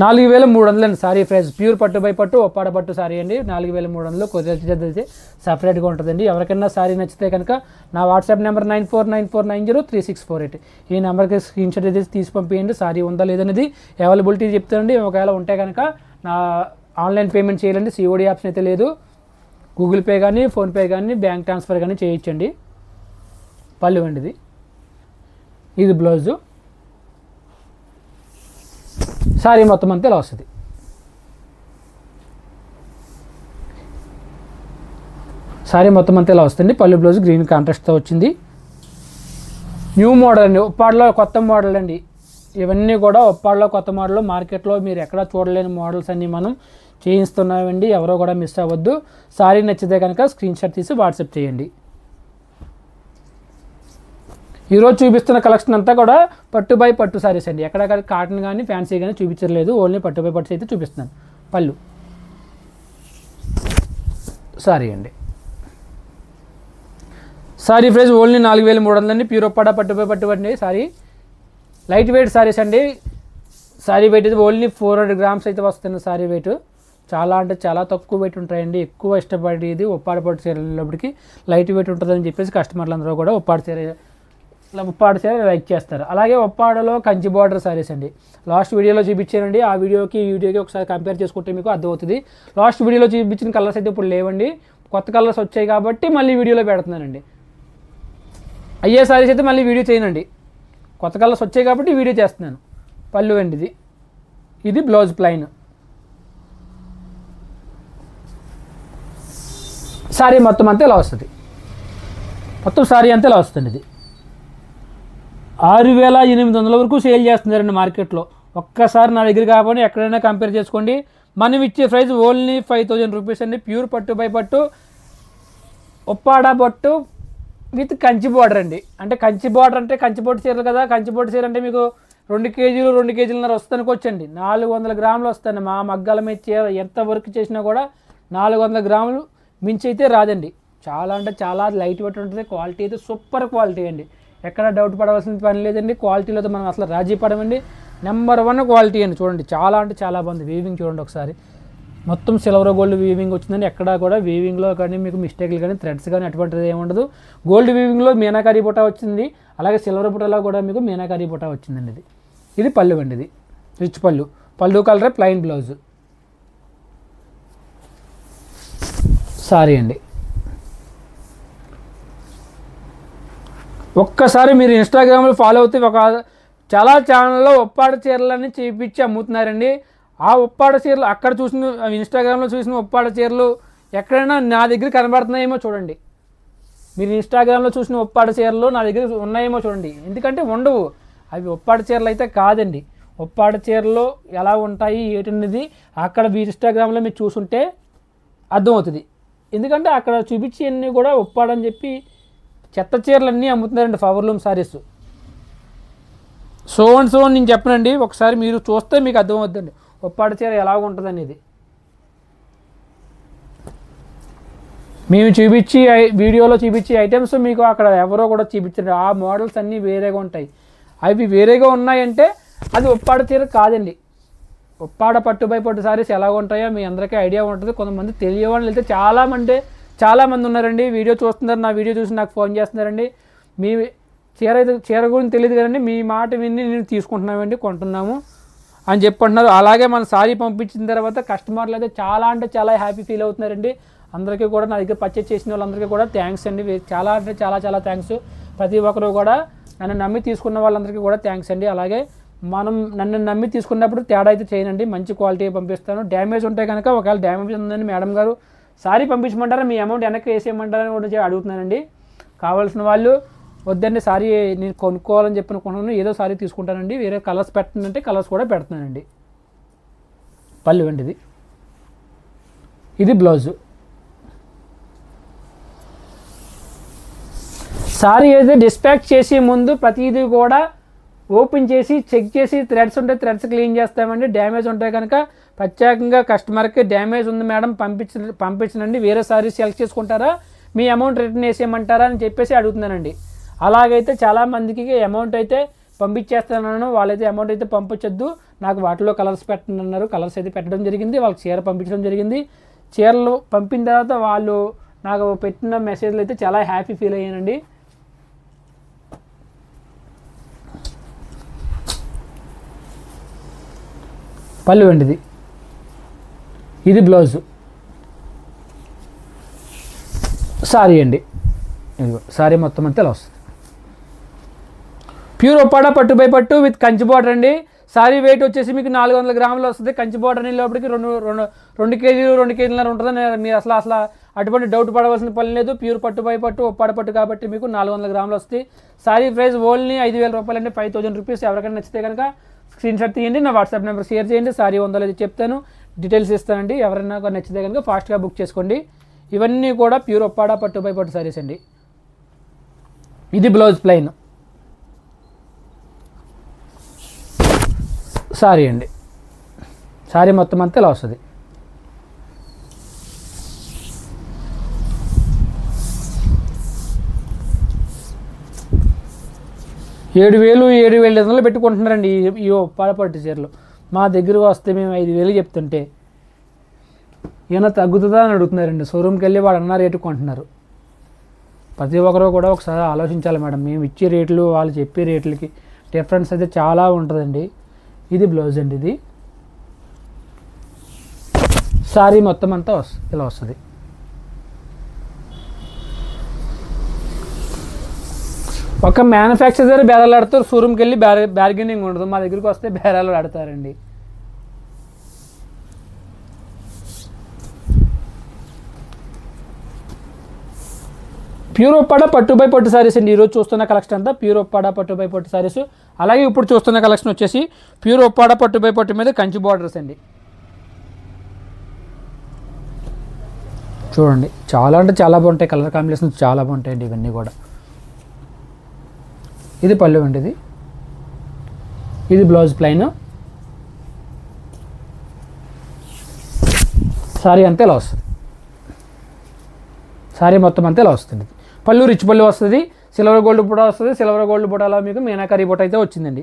4,300 అండి సారీ ప్రైస్. ప్యూర్ పట్టు బై పట్టు, ఉప్పాడ పట్టు సారీ అండి. 4,300. కొరియర్ ఛార్జ్ అయితే సపరేట్గా ఉంటుందండి. ఎవరికైనా సారీ నచ్చితే కనుక నా వాట్సాప్ నెంబర్ 9494903648. ఈ నెంబర్కి స్క్రీన్ షాట్ అయితే తీసి పంపించండి. సారీ ఉందా లేదనేది అవైలబిలిటీ చెప్తానండి. ఒకవేళ ఉంటే కనుక నా ఆన్లైన్ పేమెంట్ చేయాలండి. COD ఆప్షన్ అయితే లేదు. గూగుల్ పే కానీ, ఫోన్పే కానీ, బ్యాంక్ ట్రాన్స్ఫర్ కానీ చేయొచ్చండి. పళ్ళు అండి, ఇది బ్లౌజు. సారీ మొత్తం అంతా ఇలా వస్తుంది. సారీ మొత్తం అంతా ఇలా వస్తుంది. పళ్ళు బ్లౌజ్ గ్రీన్ కాంట్రాస్ట్తో వచ్చింది. న్యూ మోడల్ అండి, ఉప్పాడలో కొత్త మోడల్ అండి. ఇవన్నీ కూడా ఉప్పాడలో కొత్త మోడల్. మార్కెట్లో మీరు ఎక్కడా చూడలేని మోడల్స్ అన్నీ మనం చేయిస్తున్నామండి. ఎవరో కూడా మిస్ అవ్వద్దు. సారీ నచ్చితే కనుక స్క్రీన్ షాట్ తీసి వాట్సాప్ చేయండి. ఈరోజు చూపిస్తున్న కలెక్షన్ అంతా కూడా పట్టు బై పట్టు సారీస్ అండి. ఎక్కడ కాటన్ కానీ ఫ్యాన్సీ కానీ చూపించలేదు. ఓన్లీ పట్టు బై పట్టు అయితే చూపిస్తున్నాను. పళ్ళు, సారీ అండి. సారీ ప్రైస్ ఓన్లీ 4,300 అండి. ప్యూర్ ఉప్పాడ పట్టు బై పట్టు అండి. సారీ లైట్ వెయిట్ సారీస్ అండి. సారీ వెయిట్ అయితే ఓన్లీ 400 గ్రామ్స్ అయితే వస్తుంది. సారీ వెయిట్ చాలా అంటే చాలా తక్కువ వెయిట్ ఉంటాయండి. ఎక్కువ ఇష్టపడేది ఉప్పాడ పట్టు చీరలప్పటికి లైట్ వెయిట్ ఉంటుందని చెప్పేసి కస్టమర్లు అందరూ కూడా ఉప్పాడ చీర లైక్ చేస్తారు. అలాగే ఉప్పాడలో కంచి బార్డర్ సారీస్ అండి. లాస్ట్ వీడియోలో చూపించానండి. ఆ వీడియోకి ఈ వీడియోకి ఒకసారి కంపేర్ చేసుకుంటే మీకు అర్థమవుతుంది. లాస్ట్ వీడియోలో చూపించిన కలర్స్ అయితే ఇప్పుడు లేవండి. కొత్త కలర్స్ వచ్చాయి కాబట్టి మళ్ళీ వీడియోలో పెడుతున్నానండి. అయ్యే సారీస్ అయితే మళ్ళీ వీడియో చేయనండి, కొత్త కలర్స్ వచ్చాయి కాబట్టి వీడియో చేస్తున్నాను. పళ్ళు అండి ఇది బ్లౌజ్ ప్లెయిన్. సారీ మొత్తం అంతా ఇలా వస్తుంది, మొత్తం సారీ అంతా ఇలా వస్తుంది. ఇది 6,800 వరకు సేల్ చేస్తున్నారండి మార్కెట్లో. ఒక్కసారి నా దగ్గర కాకపోతే ఎక్కడైనా కంపేర్ చేసుకోండి. మనం ఇచ్చే ప్రైస్ ఓన్లీ 5,000 రూపీస్ అండి. ప్యూర్ పట్టు బై పట్టు, ఉప్పాడ పట్టు విత్ కంచి బార్డర్ అండి. అంటే కంచి బార్డర్ అంటే కంచిపొట్టు చీరలు కదా, కంచిపొట్టు చీర అంటే మీకు 2 కేజీలు 2 కేజీలన్నర వస్తానుకోవచ్చండి. 400 గ్రాములు వస్తాను. మా మగ్గాల మీద చీర ఎంత వర్క్ చేసినా కూడా 400 గ్రాములు మించి అయితే రాదండి. చాలా అంటే చాలా లైట్ వెయిట్ ఉంటుంది. క్వాలిటీ అయితే సూపర్ క్వాలిటీ అండి, ఎక్కడ డౌట్ పడవలసిన పని లేదండి. క్వాలిటీలో మనం అసలు రాజీ పడమండి, నెంబర్ 1 క్వాలిటీ అండి. చూడండి చాలా అంటే చాలా బాగుంది. వీవింగ్ చూడండి ఒకసారి, మొత్తం సిల్వర్ గోల్డ్ వీవింగ్ వచ్చిందండి. ఎక్కడా కూడా వీవింగ్లో కానీ మీకు మిస్టేక్లు కానీ థ్రెడ్స్ కానీ అటువంటిది ఏమి ఉండదు. గోల్డ్ వీవింగ్లో మీనాకారి బుట్ట వచ్చింది, అలాగే సిల్వర్ బుట్టలో కూడా మీకు మీనాకారి బుట్ట వచ్చిందండి. ఇది పళ్ళు అండి, ఇది రిచ్ పళ్ళు. పళ్ళు కలరే ప్లెయిన్ బ్లౌజ్. సారీ అండి. ఒక్కసారి మీరు ఇన్స్టాగ్రామ్లో ఫాలో అవుతే చాలా ఛానల్లో ఉప్పాడ చీరలన్నీ చేయించి అమ్ముతున్నారండి. ఆ ఉప్పాడ చీరలు అక్కడ చూసిన ఇన్స్టాగ్రామ్లో చూసిన ఉప్పాడ చీరలు ఎక్కడైనా నా దగ్గర కనబడుతున్నాయేమో చూడండి. మీరు ఇన్స్టాగ్రామ్లో చూసిన ఉప్పాడ చీరలు నా దగ్గర ఉన్నాయేమో చూడండి, ఎందుకంటే ఉండవు. అవి ఉప్పాడ చీరలు అయితే కాదండి. ఉప్పాడ చీరలు ఎలా ఉంటాయి ఏంటనేది అక్కడ ఇన్స్టాగ్రామ్లో మీరు చూసుంటే అర్థమవుతుంది. ఎందుకంటే అక్కడ చూపించి అన్నీ కూడా ఉప్పాడని చెప్పి చెత్త చీరలన్నీ అమ్ముతున్నారండి. పవర్లూమ్ సారీస్ సో నేను చెప్పనండి, ఒకసారి మీరు చూస్తే మీకు అర్థమవుతుందండి ఉప్పాడ చీర ఎలాగ ఉంటుంది అనేది. మేము చూపించి వీడియోలో చూపించే ఐటమ్స్ మీకు అక్కడ ఎవరో కూడా చూపించండి. ఆ మోడల్స్ అన్నీ వేరేగా ఉంటాయి. అవి వేరేగా ఉన్నాయంటే అది ఉప్పాడ చీర కాదండి. ఉప్పాడ పట్టు బై పట్టు సారీస్ ఎలాగ ఉంటాయో మీ అందరికీ ఐడియా ఉంటుంది. కొంతమంది తెలియని వెళ్తే చాలామంది ఉన్నారండి. వీడియో చూస్తున్నారు, నా వీడియో చూసి నాకు ఫోన్ చేస్తున్నారండి. మీ చీర గురించి తెలియదు కదండి, మీ మాట విని నేను తీసుకుంటున్నామండి, కొంటున్నాము అని చెప్పంటున్నారు. అలాగే మన సారీ పంపించిన తర్వాత కస్టమర్లు అయితే చాలా అంటే చాలా హ్యాపీ ఫీల్ అవుతున్నారండి. అందరికీ కూడా నా దగ్గర పర్చేజ్ చేసిన వాళ్ళందరికీ కూడా థ్యాంక్స్ అండి. చాలా అంటే చాలా థ్యాంక్స్. ప్రతి ఒక్కరు కూడా నన్ను నమ్మి తీసుకున్న వాళ్ళందరికీ కూడా థ్యాంక్స్ అండి. అలాగే నన్ను నమ్మి తీసుకున్నప్పుడు తేడా అయితే చేయనండి, మంచి క్వాలిటీ పంపిస్తాను. డ్యామేజ్ ఉంటే కనుక ఒకవేళ డ్యామేజ్ ఉందని మేడం గారు సారీ పంపించమంటారా, మీ అమౌంట్ వెనక్కి వేసేయమంటారని కూడా అడుగుతున్నానండి. కావాల్సిన వాళ్ళు వద్దండి, సారీ నేను కొనుక్కోవాలని చెప్పి అనుకుంటున్నాను, ఏదో సారీ తీసుకుంటానండి, వేరే కలర్స్ పెట్టనంటే కలర్స్ కూడా పెడుతున్నానండి. పళ్ళు అండి ఇది బ్లౌజు. సారీ అయితే డిస్పాచ్ చేసే ముందు ప్రతిదీ కూడా ఓపెన్ చేసి చెక్ చేసి థ్రెడ్స్ ఉంటే థ్రెడ్స్ క్లీన్ చేస్తామండి. డ్యామేజ్ ఉంటే కనుక ప్రత్యేకంగా కస్టమర్కి డ్యామేజ్ ఉంది మేడం పంపించనండి, వేరే సారీ సెలెక్ట్ చేసుకుంటారా, మీ అమౌంట్ రిటర్న్ వేసేయమంటారా అని చెప్పేసి అడుగుతున్నానండి. అలాగైతే చాలామందికి అమౌంట్ అయితే పంపించేస్తున్నాను, వాళ్ళైతే అమౌంట్ అయితే పంపించొద్దు, నాకు వాటిలో కలర్స్ పెట్టండి అన్నారు. కలర్స్ అయితే పెట్టడం జరిగింది, వాళ్ళకి చీర పంపించడం జరిగింది. చీరలు పంపిన తర్వాత వాళ్ళు నాకు పెట్టిన మెసేజ్లు అయితే చాలా హ్యాపీ ఫీల్ అయ్యానండి. పళ్ళు అండి ఇది బ్లౌజు. సారీ అండి, ఇదిగో సారీ మొత్తం అంతా ఇలా వస్తుంది. ప్యూర్ ఉప్పాడ పట్టు బై పట్టు విత్ కంచి బార్డర్ అండి. సారీ వెయిట్ వచ్చేసి మీకు 400 గ్రాములు వస్తుంది. కంచి బార్డర్ అనే లోపలికి 2 కేజీలు 2 కేజీలన్నర ఉంటుంది. మీరు అసలు అటువంటి డౌట్ పడవలసిన పని లేదు. ప్యూర్ పట్టు బై పట్టు ఉప్పాడ పట్టు కాబట్టి మీకు 400 గ్రాములు వస్తాయి. సారీ ప్రైస్ ఓన్లీ 5,000 రూపాయలు అండి, 5,000 రూపీస్. ఎవరికైనా నచ్చితే కనుక స్క్రీన్ షాట్ తీయండి, నా వాట్సాప్ నెంబర్ షేర్ చేయండి. సారీ ఉందో లేదో చెప్తాను, డీటెయిల్స్ ఇస్తానండి. ఎవరైనా నచ్చితే కనుక ఫాస్ట్గా బుక్ చేసుకోండి. ఇవన్నీ కూడా ప్యూర్ ఉప్పాడ పట్టు బై పట్టు సారీస్ అండి. ఇది బ్లౌజ్ ప్లెయిన్. సారీ అండి, సారీ మొత్తం అంతా ఇలా వస్తుంది. $7,500 పెట్టుకుంటున్నారండి ఈ ఉప్పాడ పట్టు చీరలు. మా దగ్గరకు వస్తే మేము 5,000 చెప్తుంటే ఏమైనా తగ్గుతుందా అని అడుగుతున్నారండి. షోరూమ్కి వెళ్ళి వాడు అన్న రేటు కొంటున్నారు. ప్రతి ఒక్కరు కూడా ఒకసారి ఆలోచించాలి మేడం, మేము ఇచ్చే రేట్లు వాళ్ళు చెప్పే రేట్లకి డిఫరెన్స్ అయితే చాలా ఉంటుందండి. ఇది బ్లౌజ్ అండి, ఇది సారీ మొత్తం అంతా ఇలా వస్తుంది. ఒక మ్యానుఫ్యాక్చర్ దగ్గర బేరాలు ఆడతారు, షోరూమ్కి వెళ్ళి బార్గెనింగ్ ఉండదు. మా దగ్గరికి వస్తే బేరాలు ఆడతారండి. ప్యూర్ ఒప్పాడ పట్టు బై పట్టు సారీస్ అండి. ఈరోజు చూస్తున్న కలెక్షన్ అంతా ప్యూర్ ఒప్పాడ పట్టు బై పట్టు సారీస్. అలాగే ఇప్పుడు చూస్తున్న కలెక్షన్ వచ్చేసి ప్యూర్ ఒప్పాడ పట్టు బై పట్టు మీద కంచి బార్డర్స్ అండి. చూడండి చాలా అంటే చాలా బాగుంటాయి, కలర్ కాంబినేషన్స్ చాలా బాగుంటాయండి ఇవన్నీ కూడా. ఇది పళ్ళు అండి, ఇది బ్లౌజ్ ప్లెయిన్. సారీ అంతే ఇలా వస్తుంది, సారీ మొత్తం అంతే ఇలా వస్తుంది. పళ్ళు రిచ్ పళ్ళు వస్తుంది, సిల్వర్ గోల్డ్ బుట్ట వస్తుంది. సిల్వర్ గోల్డ్ బుట్టలో మీకు మీనాకరీ బుట్ట అయితే వచ్చిందండి.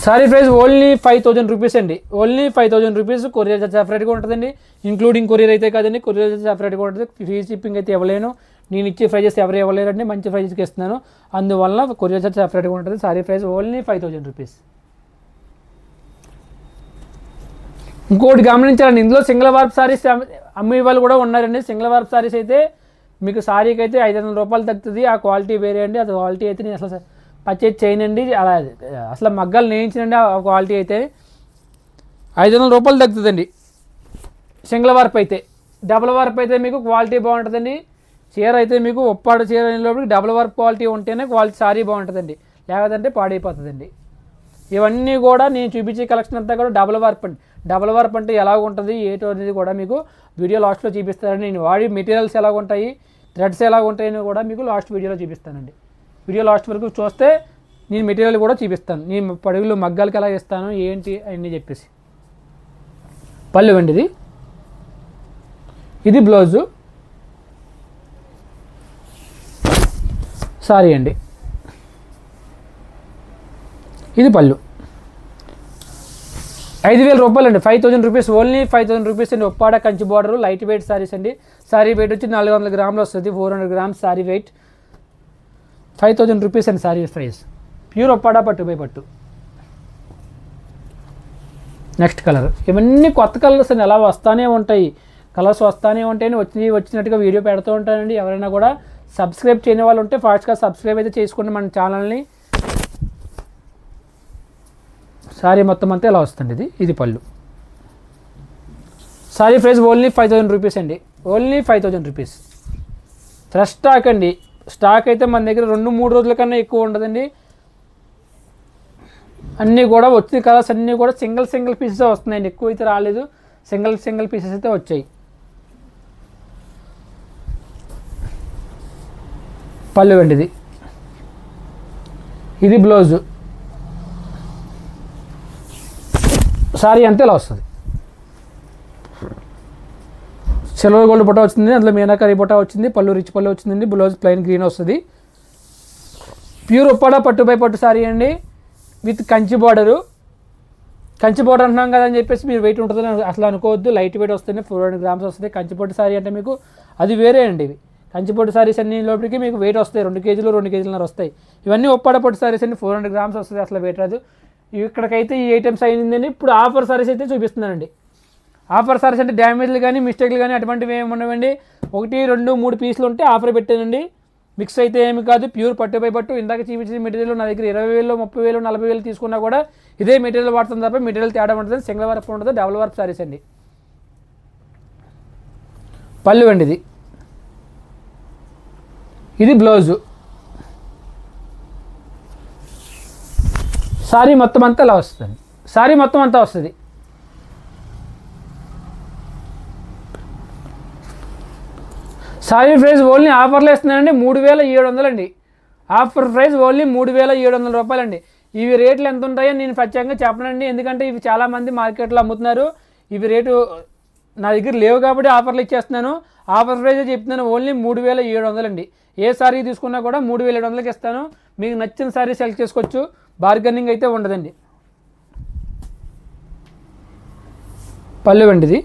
సారీ ప్రైస్ ఓన్లీ 5000 రూపీస్ అండి. Only 5000 rupees. కొరియర్ చార్జ్ సెపరేట్గా ఉంటుందండి, ఇంక్లూడింగ్ కొరియర్ అయితే కాదండి. కొరియర్ చార్జ్ సెపరేట్గా ఉంటుంది. ఫ్రీ షిప్పింగ్ అయితే ఇవ్వలేను, నేను ఇచ్చే ప్రైజెస్ ఎవరు ఇవ్వలేరండి, మంచి ప్రైజెస్కి ఇస్తున్నాను. అందువల్ల కొరియర్ చార్జ్ సెపరేట్గా ఉంటుంది. Sorry price only 5000 rupees. ఇంకోటి గమనించాలండి, ఇందులో సింగిల్ వార్ప్ సారీస్ అమ్మే వాళ్ళు కూడా ఉన్నారండి. సింగిల్ వార్ప్ సారీస్ అయితే మీకు సారీకి అయితే 500 రూపాయలు తగ్గుతుంది. ఆ క్వాలిటీ వేరే అండి. అది క్వాలిటీ అయితే నేను అసలు పర్చేజ్ చేయనండి, అలా అసలు మగ్గాలు నేయించనండి. ఆ క్వాలిటీ అయితే 500 రూపాయలు తగ్గుతుందండి సింగిల్ వార్ప్ అయితే. డబుల్ వార్ప్ అయితే మీకు క్వాలిటీ బాగుంటుందండి. చీర అయితే మీకు ఒప్పాడు చీర లోపలికి డబుల్ వార్ప్ క్వాలిటీ ఉంటేనే క్వాలిటీ సారీ బాగుంటుందండి, లేకపోతే పాడైపోతుందండి. ఇవన్నీ కూడా నేను చూపించే కలెక్షన్ అంతా కూడా డబుల్ వార్ప్ అండి. డబుల్ వార్ప్ అంటే ఎలా ఉంటుంది ఏటో అనేది కూడా మీకు వీడియో లాస్ట్లో చూపిస్తానండి. నేను వాడి మెటీరియల్స్ ఎలా ఉంటాయి, థ్రెడ్స్ ఎలా ఉంటాయని కూడా మీకు లాస్ట్ వీడియోలో చూపిస్తానండి. వీడియో లాస్ట్ వరకు చూస్తే నేను మెటీరియల్ కూడా చూపిస్తాను, నేను పడుగులు మగ్గాలకి ఎలా ఇస్తాను ఏంటి అవన్నీ చెప్పేసి. పళ్ళు అండి, ఇది బ్లౌజు, సారీ అండి, ఇది పళ్ళు. 5000 రూపాయలు అండి, 5000 రూపీస్. ఓన్లీ 5000 రూపీస్ అండి. Uppada Kanchi border light weight saris అండి. సారీ వెయిట్ వచ్చి 400 గ్రాములు వస్తుంది, 400 గ్రామ్స్ సారీ వెయిట్. 5000 రూపీస్ అండి సారీ ప్రైస్. ప్యూర్ ఒప్పాడ పట్టు బై పట్టు. నెక్స్ట్ కలర్, ఇవన్నీ కొత్త కలర్స్ అండి, అలా వస్తూనే ఉంటాయి, కలర్స్ వస్తూనే ఉంటాయని వచ్చినట్టుగా వీడియో పెడుతూ ఉంటానండి. ఎవరైనా కూడా సబ్స్క్రైబ్ చేయని వాళ్ళు ఉంటే ఫాస్ట్గా సబ్స్క్రైబ్ అయితే చేసుకోండి మన ఛానల్ని. సారీ మొత్తం అంతా ఇలా వస్తుంది. ఇది పళ్ళు. సారీ ప్రైస్ ఓన్లీ 5000 రూపీస్ అండి. Only 5000 rupees. ఫ్రెష్ స్టాక్ అండి. స్టాక్ అయితే మన దగ్గర 2-3 రోజుల కన్నా ఎక్కువ ఉండదండి. అన్నీ కూడా వచ్చిన కలర్స్ అన్నీ కూడా సింగిల్ పీసెస్ వస్తున్నాయండి, ఎక్కువ అయితే రాలేదు. సింగిల్ పీసెస్ అయితే వచ్చాయి. పళ్ళు అండి, ఇది బ్లౌజు. సారీ అంతే ఇలా వస్తుంది. సిల్వర్ గోల్డ్ బుట్ట వచ్చింది, అందులో మీనాకరీ బుట్ట వచ్చింది. పళ్ళు రిచ్ పళ్ళు వచ్చిందండి. బ్లౌజ్ ప్లెయిన్ గ్రీన్ వస్తుంది. ప్యూర్ ఉప్పాడ పట్టు బై పట్టు సారీ అండి, with Kanchi border. Kanchi border అంటున్నాం కదా అని చెప్పేసి మీరు వెయిట్ ఉంటుందని అసలు అనుకోవద్దు. లైట్ వెయిట్ వస్తుంది, 400 గ్రామ్స్ వస్తుంది. కంచి పట్టు సారీ అంటే మీకు అది వేరే అండి. ఇవి కంచి పట్టు సారీస్ అన్ని లోపలికి మీకు వెయిట్ వస్తాయి, 2 కేజీలు 2 కేజీలన్నర వస్తాయి. ఇవన్నీ ఉప్పాడ పట్టు సారీస్ అండి, 400 గ్రామ్స్ వస్తుంది, అసలు వెయిట్ రాదు. ఇక్కడికైతే ఈ ఐటమ్స్ అయిందండి. ఇప్పుడు ఆఫర్ సారీస్ అయితే చూపిస్తున్నానండి. ఆఫర్ సారీస్ అంటే డ్యామేజ్లు కానీ మిస్టేక్లు కానీ అటువంటివి ఏమి ఉండవండి. 1, 2, 3 పీసులు ఉంటే ఆఫర్ పెట్టానండి. మిక్స్ అయితే ఏమి కాదు, ప్యూర్ పట్టు బై పట్టు. ఇందాక చూపించిన మెటీరియల్ నా దగ్గర 20,000, 30,000, 40,000 తీసుకున్నా కూడా ఇదే మెటీరియల్ వాడుతుంది తప్ప మెటీరియల్ తేడా ఉంటుంది. సింగిల్ వర్క్ ఉంటుంది, డబుల్ వర్క్ సారీస్ అండి. పళ్ళు అండి, ఇది బ్లౌజు. సారీ మొత్తం అంతా ఇలా వస్తుంది. సారీ మొత్తం అంతా వస్తుంది. సారీ ప్రైస్ ఓన్లీ ఆఫర్లో ఇస్తున్నానండి 3700 అండి. ఆఫర్ ప్రైస్ ఓన్లీ 3700 రూపాయలండి. ఇవి రేట్లు ఎంత ఉంటాయో నేను ప్రత్యేకంగా చెప్పనండి, ఎందుకంటే ఇవి చాలామంది మార్కెట్లో అమ్ముతున్నారు. ఇవి రేటు నా దగ్గర లేవు కాబట్టి ఆఫర్లు ఇచ్చేస్తున్నాను. ఆఫర్ ప్రైస్ చెప్తున్నాను, ఓన్లీ 3700 అండి. ఏ సారీ తీసుకున్నా కూడా 3700కి ఇస్తాను. మీకు నచ్చిన సారీ సెలెక్ట్ చేసుకోవచ్చు, బార్గెనింగ్ అయితే ఉండదండి. పళ్ళు అండి,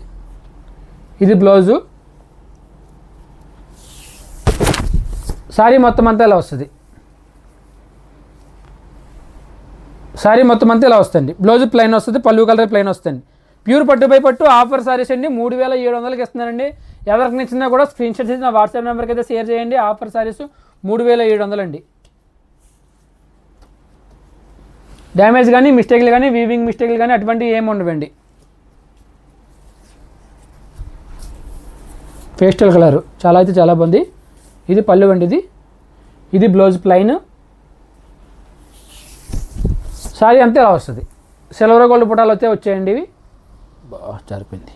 ఇది బ్లౌజు. సారీ మొత్తం అంతా ఇలా వస్తుంది. సారీ మొత్తం అంతా ఇలా వస్తుంది. బ్లౌజ్ ప్లెయిన్ వస్తుంది, పళ్ళు కలర్ ప్లెయిన్ వస్తుంది. ప్యూర్ పట్టు బై పట్టు ఆఫర్ సారీస్ అండి, 3700కి ఇస్తున్నానండి. ఎవరికి నచ్చినా కూడా స్క్రీన్ షాట్ చేసి నా వాట్సాప్ నెంబర్కి అయితే షేర్ చేయండి. ఆఫర్ సారీస్ 3700 అండి. డ్యామేజ్ కానీ మిస్టేక్లు కానీ వీవింగ్ మిస్టేక్లు కానీ అటువంటివి ఏమి ఉండవండి. పేస్టల్ కలర్ చాలా అయితే చాలా బాగుంది. ఇది పళ్ళు అండి. ఇది బ్లౌజ్ ప్లెయిన్. సారీ అంతే ఇలా వస్తుంది. సిల్వర్ గోల్డ్ బుటాలు అయితే వచ్చాయండి. ఇవి బాగా సరిపోయింది.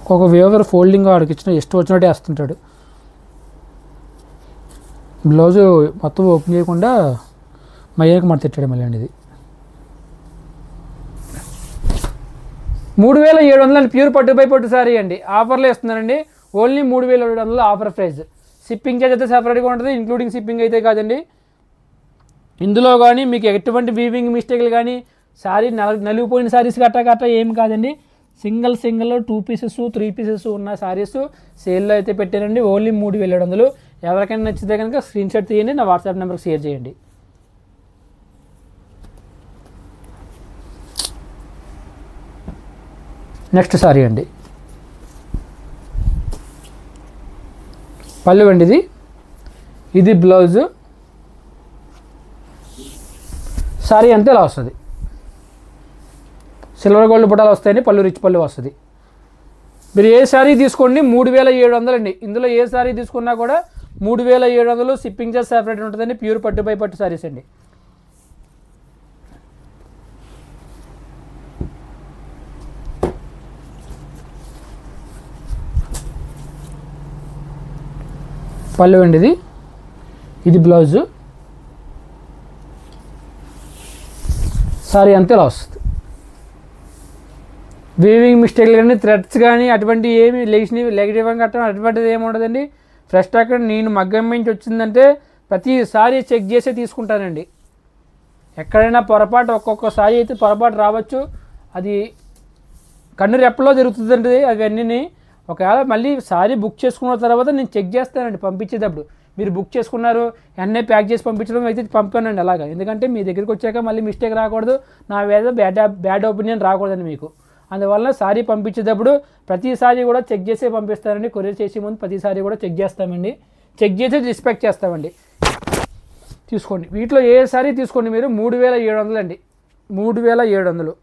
ఒక్కొక్క వేవర్ ఫోల్డింగ్ వాడికి ఇచ్చిన ಎಷ್ಟು వచ్చినట్టే వేస్తుంటాడు. బ్లౌజు మొత్తం ఓపెన్ చేయకుండా మయ్యానికి మడత తెచ్చాడు మళ్ళీ అండి. ఇది 3700 ప్యూర్ పట్టు బై పట్టు సారీ అండి. ఆఫర్లో ఇస్తున్నారండి. Only 3700 offer price. Shipping charge అయితే సపరేట్గా ఉంటుంది, ఇంక్లూడింగ్ షిప్పింగ్ అయితే కాదండి. ఇందులో కానీ మీకు ఎటువంటి వీవింగ్ మిస్టేక్లు కానీ సారీ నలిగిపోయిన సారీస్ గట్ట ఏం కాదండి. సింగిల్ 2 పీసెస్ 3 పీసెస్ ఉన్న సారీస్ సేల్లో అయితే పెట్టారండి. ఓన్లీ 3700. ఎవరికైనా నచ్చితే కనుక స్క్రీన్ షాట్ తీయండి, నా వాట్సాప్ నెంబర్కి షేర్ చేయండి. నెక్స్ట్ సారీ అండి. పళ్ళు అండి. ఇది బ్లౌజు. సారీ అంతే ఇలా వస్తుంది. సిల్వర్ గోల్డ్ బుటాలు వస్తాయండి. పళ్ళు రిచ్ పళ్ళు వస్తుంది. మీరు ఏ సారీ తీసుకోండి 3700 అండి. ఇందులో ఏ సారీ తీసుకున్నా కూడా 3700. షిప్పింగ్ చార్జ్ సెపరేట్ ఉంటుందండి. ప్యూర్ పట్టు బై పట్టు సారీస్ అండి. పళ్ళు అండి. ఇది బ్లౌజు. సారీ అంతే ఇలా వస్తుంది. వీవింగ్ మిస్టేక్లు కానీ థ్రెడ్స్ కానీ అటువంటి ఏమి నెగిటివ్ కట్టడం అటువంటిది ఏమి ఉండదండి. ఫ్రెష్ స్టాక్ నేను మగ్గం నుంచి వచ్చిందంటే ప్రతిసారి చెక్ చేసే తీసుకుంటానండి. ఎక్కడైనా పొరపాటు ఒక్కొక్కసారి అయితే పొరపాటు రావచ్చు. అది కన్ను రెప్పలో జరుగుతుందండి. అవన్నీ ఒకవేళ మళ్ళీ సారీ బుక్ చేసుకున్న తర్వాత నేను చెక్ చేస్తానండి పంపించేటప్పుడు. మీరు బుక్ చేసుకున్నారు వెంటనే ప్యాక్ చేసి పంపించడం అయితే పంపానండి అలాగా. ఎందుకంటే మీ దగ్గరికి వచ్చాక మళ్ళీ మిస్టేక్ రాకూడదు, నా మీద బ్యాడ్ ఒపీనియన్ రాకూడదండి మీకు. అందువల్ల సారీ పంపించేటప్పుడు ప్రతిసారి కూడా చెక్ చేసే పంపిస్తానండి. కొరియర్ చేసే ముందు ప్రతిసారి కూడా చెక్ చేస్తామండి. చెక్ చేసి రిస్పెక్ట్ చేస్తామండి. తీసుకోండి. వీటిలో ఏ సారీ తీసుకోండి మీరు 3700 అండి. 3700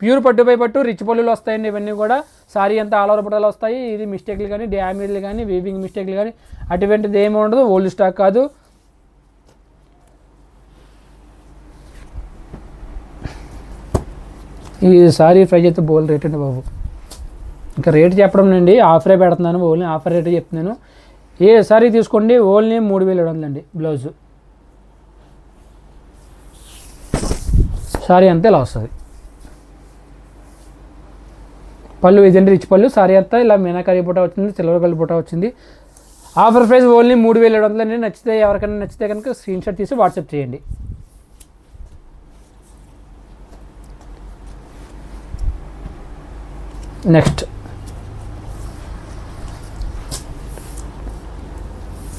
ప్యూర్ పట్టు బై పట్టు రిచ్ పళ్ళులు వస్తాయండి. ఇవన్నీ కూడా సారీ అంతా ఆల్ ఓవర్ బుటాలు వస్తాయి. ఇది మిస్టేక్లు కానీ డ్యామేజ్లు కానీ వీవింగ్ మిస్టేక్లు కానీ అటువంటిది ఏమి ఉండదు. ఓల్డ్ స్టాక్ కాదు. ఈ సారీ ప్రైజ్ అయితే బోల్ రేట్ అండి బాబు. ఇంకా రేట్ చెప్పడం అండి ఆఫరే పెడుతున్నాను. ఓన్లీ ఆఫర్ రేటే చెప్తున్నాను. ఏ సారీ తీసుకోండి ఓన్లీ 3700 అండి. బ్లౌజు సారీ అంతే ఇలా వస్తుంది. పళ్ళు ఇదండి రిచ్ పళ్ళు. సారీ అంతా ఇలా మీనాకారి బుట్ట వచ్చింది, సిల్వర్ గోల్డ్ బుట్ట వచ్చింది. ఆఫర్ ప్రైస్ ఓన్లీ 3700 అండి. నచ్చితే ఎవరికైనా నచ్చితే కనుక స్క్రీన్ షాట్ తీసి వాట్సాప్ చేయండి. నెక్స్ట్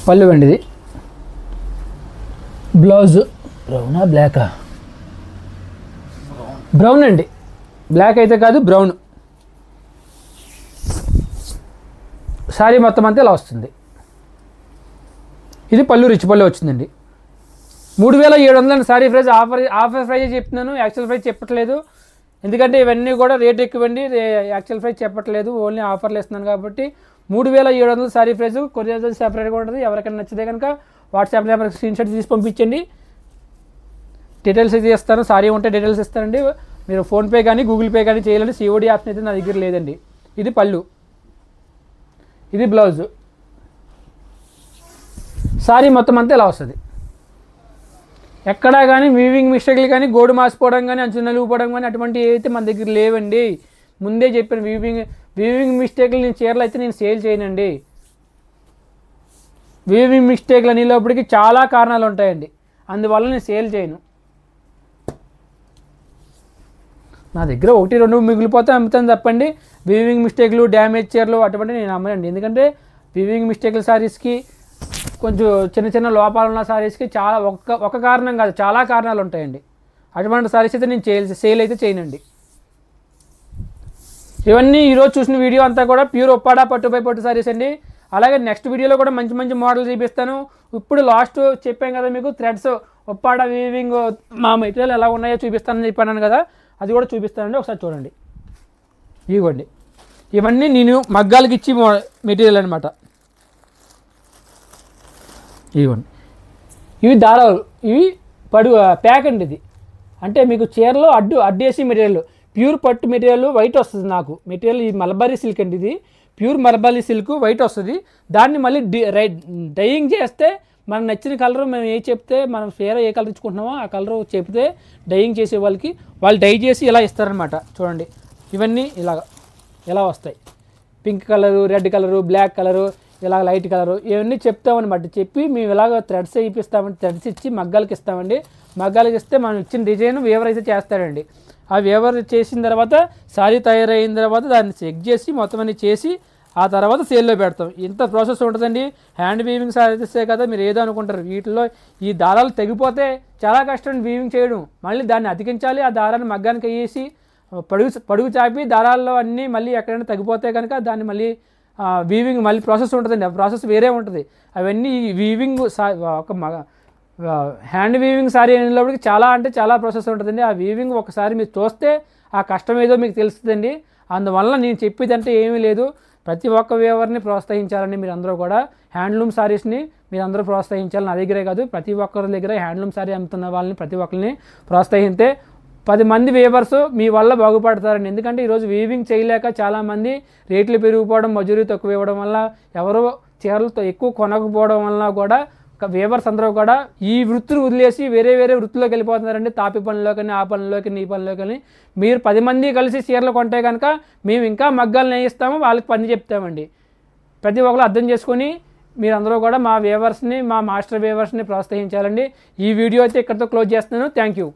పళ్ళు అండి. బ్లౌజ్ బ్రౌనా బ్లాకా? బ్రౌన్ అండి. బ్లాక్ అయితే కాదు, బ్రౌన్. సారీ మొత్తం అంతా ఇలా వస్తుంది. ఇది పళ్ళు రిచ్ పళ్ళు వచ్చిందండి. 3700 సారీ ప్రైస్. ఆఫర్ ప్రైజ్ చెప్తున్నాను, యాక్చువల్ ప్రైస్ చెప్పట్లేదు. ఎందుకంటే ఇవన్నీ కూడా రేట్ ఎక్కువండి. యాక్చువల్ ప్రైస్ చెప్పట్లేదు, ఓన్లీ ఆఫర్లు ఇస్తున్నాను కాబట్టి 3700 సారీ ప్రైస్. కొరియర్ సెపరేట్గా ఉంటుంది. ఎవరికైనా నచ్చితే కనుక వాట్సాప్ నెంబర్కి స్క్రీన్ షాట్ తీసి పంపించండి. డీటెయిల్స్ అయితే ఇస్తాను. సారీ ఉంటే డీటెయిల్స్ ఇస్తానండి. మీరు ఫోన్పే కానీ గూగుల్ పే కానీ చేయాలండి. COD ఆప్షన్ అయితే నా దగ్గర లేదండి. ఇది పళ్ళు. ఇది బ్లౌజు. సారీ మొత్తం అంతా ఇలా వస్తుంది. ఎక్కడా కానీ వీవింగ్ మిస్టేక్లు కానీ గోడు మాసిపోవడం కానీ అంచు నలిగిపోవడం కానీ అటువంటి ఏవైతే మన దగ్గర లేవండి. ముందే చెప్పాను వీవింగ్ మిస్టేక్లు నేను చీరలు అయితే నేను సేల్ చేయనండి. వీవింగ్ మిస్టేక్లు అనేటప్పటికి చాలా కారణాలు ఉంటాయండి. అందువల్ల నేను సేల్ చేయను. నా దగ్గర 1-2 మిగిలిపోతే అమ్ముతాను తప్పండి. వీవింగ్ మిస్టేక్లు డ్యామేజ్ చీరలు అటువంటి నేను అమ్మనండి. ఎందుకంటే వీవింగ్ మిస్టేక్ల సారీస్కి కొంచెం చిన్న లోపాలు ఉన్న సారీస్కి చాలా ఒక కారణం కాదు, చాలా కారణాలు ఉంటాయండి. అటువంటి సారీస్ అయితే నేను సేల్ అయితే చేయనండి. ఇవన్నీ ఈరోజు చూసిన వీడియో అంతా కూడా ప్యూర్ ఒప్పాడ పట్టుపై పట్టు సారీస్ అండి. అలాగే నెక్స్ట్ వీడియోలో కూడా మంచి మంచి మోడల్ చూపిస్తాను. ఇప్పుడు లాస్ట్ చెప్పాను కదా మీకు థ్రెడ్స్ ఒప్పాడ వీవింగ్ మా మెటీరియల్ ఎలా ఉన్నాయో చూపిస్తానని చెప్పాను కదా, అది కూడా చూపిస్తానండి. ఒకసారి చూడండి. ఇవ్వండి, ఇవన్నీ నేను మగ్గాలకి ఇచ్చి మెటీరియల్ అనమాట. ఇవ్వండి, ఇవి దారాలు, ఇవి ప్యాక్ అండి. ఇది అంటే మీకు చీరలో అడ్డేసి మెటీరియల్ ప్యూర్ పట్టు మెటీరియల్ వైట్ వస్తుంది నాకు మెటీరియల్. ఈ మలబారీ సిల్క్ అండి, ఇది ప్యూర్ మలబారీ సిల్క్ వైట్ వస్తుంది. దాన్ని మళ్ళీ డైయింగ్ చేస్తే మనకు నచ్చిన కలర్ మేము చెప్తే మనం చీర ఏ కలర్ ఇచ్చుకుంటున్నామో ఆ కలర్ చెప్తే డైయింగ్ చేసే వాళ్ళకి వాళ్ళు డై చేసి ఇలా ఇస్తారనమాట. చూడండి, ఇవన్నీ ఇలా వస్తాయి. Pink colour, red colour, black colour, ఇలా లైట్ కలరు, ఇవన్నీ చెప్తామన్నమాట. చెప్పి మేము ఇలాగ థ్రెడ్స్ ఇప్పిస్తామండి. థ్రెడ్స్ ఇచ్చి మగ్గాలకి ఇస్తామండి. మగ్గాలకి ఇస్తే మనం ఇచ్చిన డిజైన్ వేవర్ అయితే చేస్తాడండి. ఆ వేవర్ చేసిన తర్వాత సారీ తయారైన తర్వాత దాన్ని చెక్ చేసి మొత్తం అన్ని చేసి ఆ తర్వాత సేల్లో పెడతాం. ఇంత ప్రాసెస్ ఉంటుందండి. హ్యాండ్ వీవింగ్ సారీస్ కదా మీరు ఏదో అనుకుంటారు. వీటిలో ఈ దారాలు తెగిపోతే చాలా కష్టం వీవింగ్ చేయడం. మళ్ళీ దాన్ని అతికించాలి. ఆ దారాన్ని మగ్గానికి వేసి పడుగు చాపి దారాల్లో అన్నీ మళ్ళీ ఎక్కడైనా తగ్గిపోతే కనుక దాన్ని మళ్ళీ వీవింగ్ మళ్ళీ ప్రాసెస్ ఉంటుందండి. ఆ ప్రాసెస్ వేరే ఉంటుంది. అవన్నీ వీవింగ్ ఒక హ్యాండ్ వీవింగ్ సారీ అనేటప్పటికి చాలా అంటే చాలా ప్రాసెస్ ఉంటుందండి. ఆ వీవింగ్ ఒకసారి మీరు చూస్తే ఆ కష్టం ఏదో మీకు తెలుస్తుందండి. అందువల్ల నేను చెప్పేదంటే ఏమీ లేదు. ప్రతి ఒక్క వేవర్ని ప్రోత్సహించాలండి. మీరందరూ కూడా హ్యాండ్లూమ్ సారీస్ని మీరందరూ ప్రోత్సహించాలి. నా దగ్గరే కాదు, ప్రతి ఒక్కరి దగ్గర హ్యాండ్లూమ్ సారీ అమ్ముతున్న వాళ్ళని ప్రతి ఒక్కరిని ప్రోత్సహిస్తే 10 మంది వేవర్స్ మీ వల్ల బాగుపడతారండి. ఎందుకంటే ఈరోజు వీవింగ్ చేయలేక చాలామంది రేట్లు పెరిగిపోవడం, మజూరీ తక్కువ ఇవ్వడం వల్ల ఎవరో చీరలతో ఎక్కువ కొనకపోవడం వల్ల కూడా వేవర్స్ అందరూ కూడా ఈ వృత్తిని వదిలేసి వేరే వృత్తిలోకి వెళ్ళిపోతున్నారండి. తాపి పనిలోకని, ఆ పనిలోకి, నీ పనిలోకని. మీరు 10 మంది కలిసి చీరలు కొంటే కనుక మేము ఇంకా మగ్గాలు నేయిస్తాము, వాళ్ళకి పని చెప్తామండి. ప్రతి ఒక్కరు అర్థం చేసుకొని మీరందరూ కూడా మా వేవర్స్ని, మా మాస్టర్ వేవర్స్ని ప్రోత్సహించాలండి. ఈ వీడియో అయితే ఇక్కడితో క్లోజ్ చేస్తున్నాను. Thank you.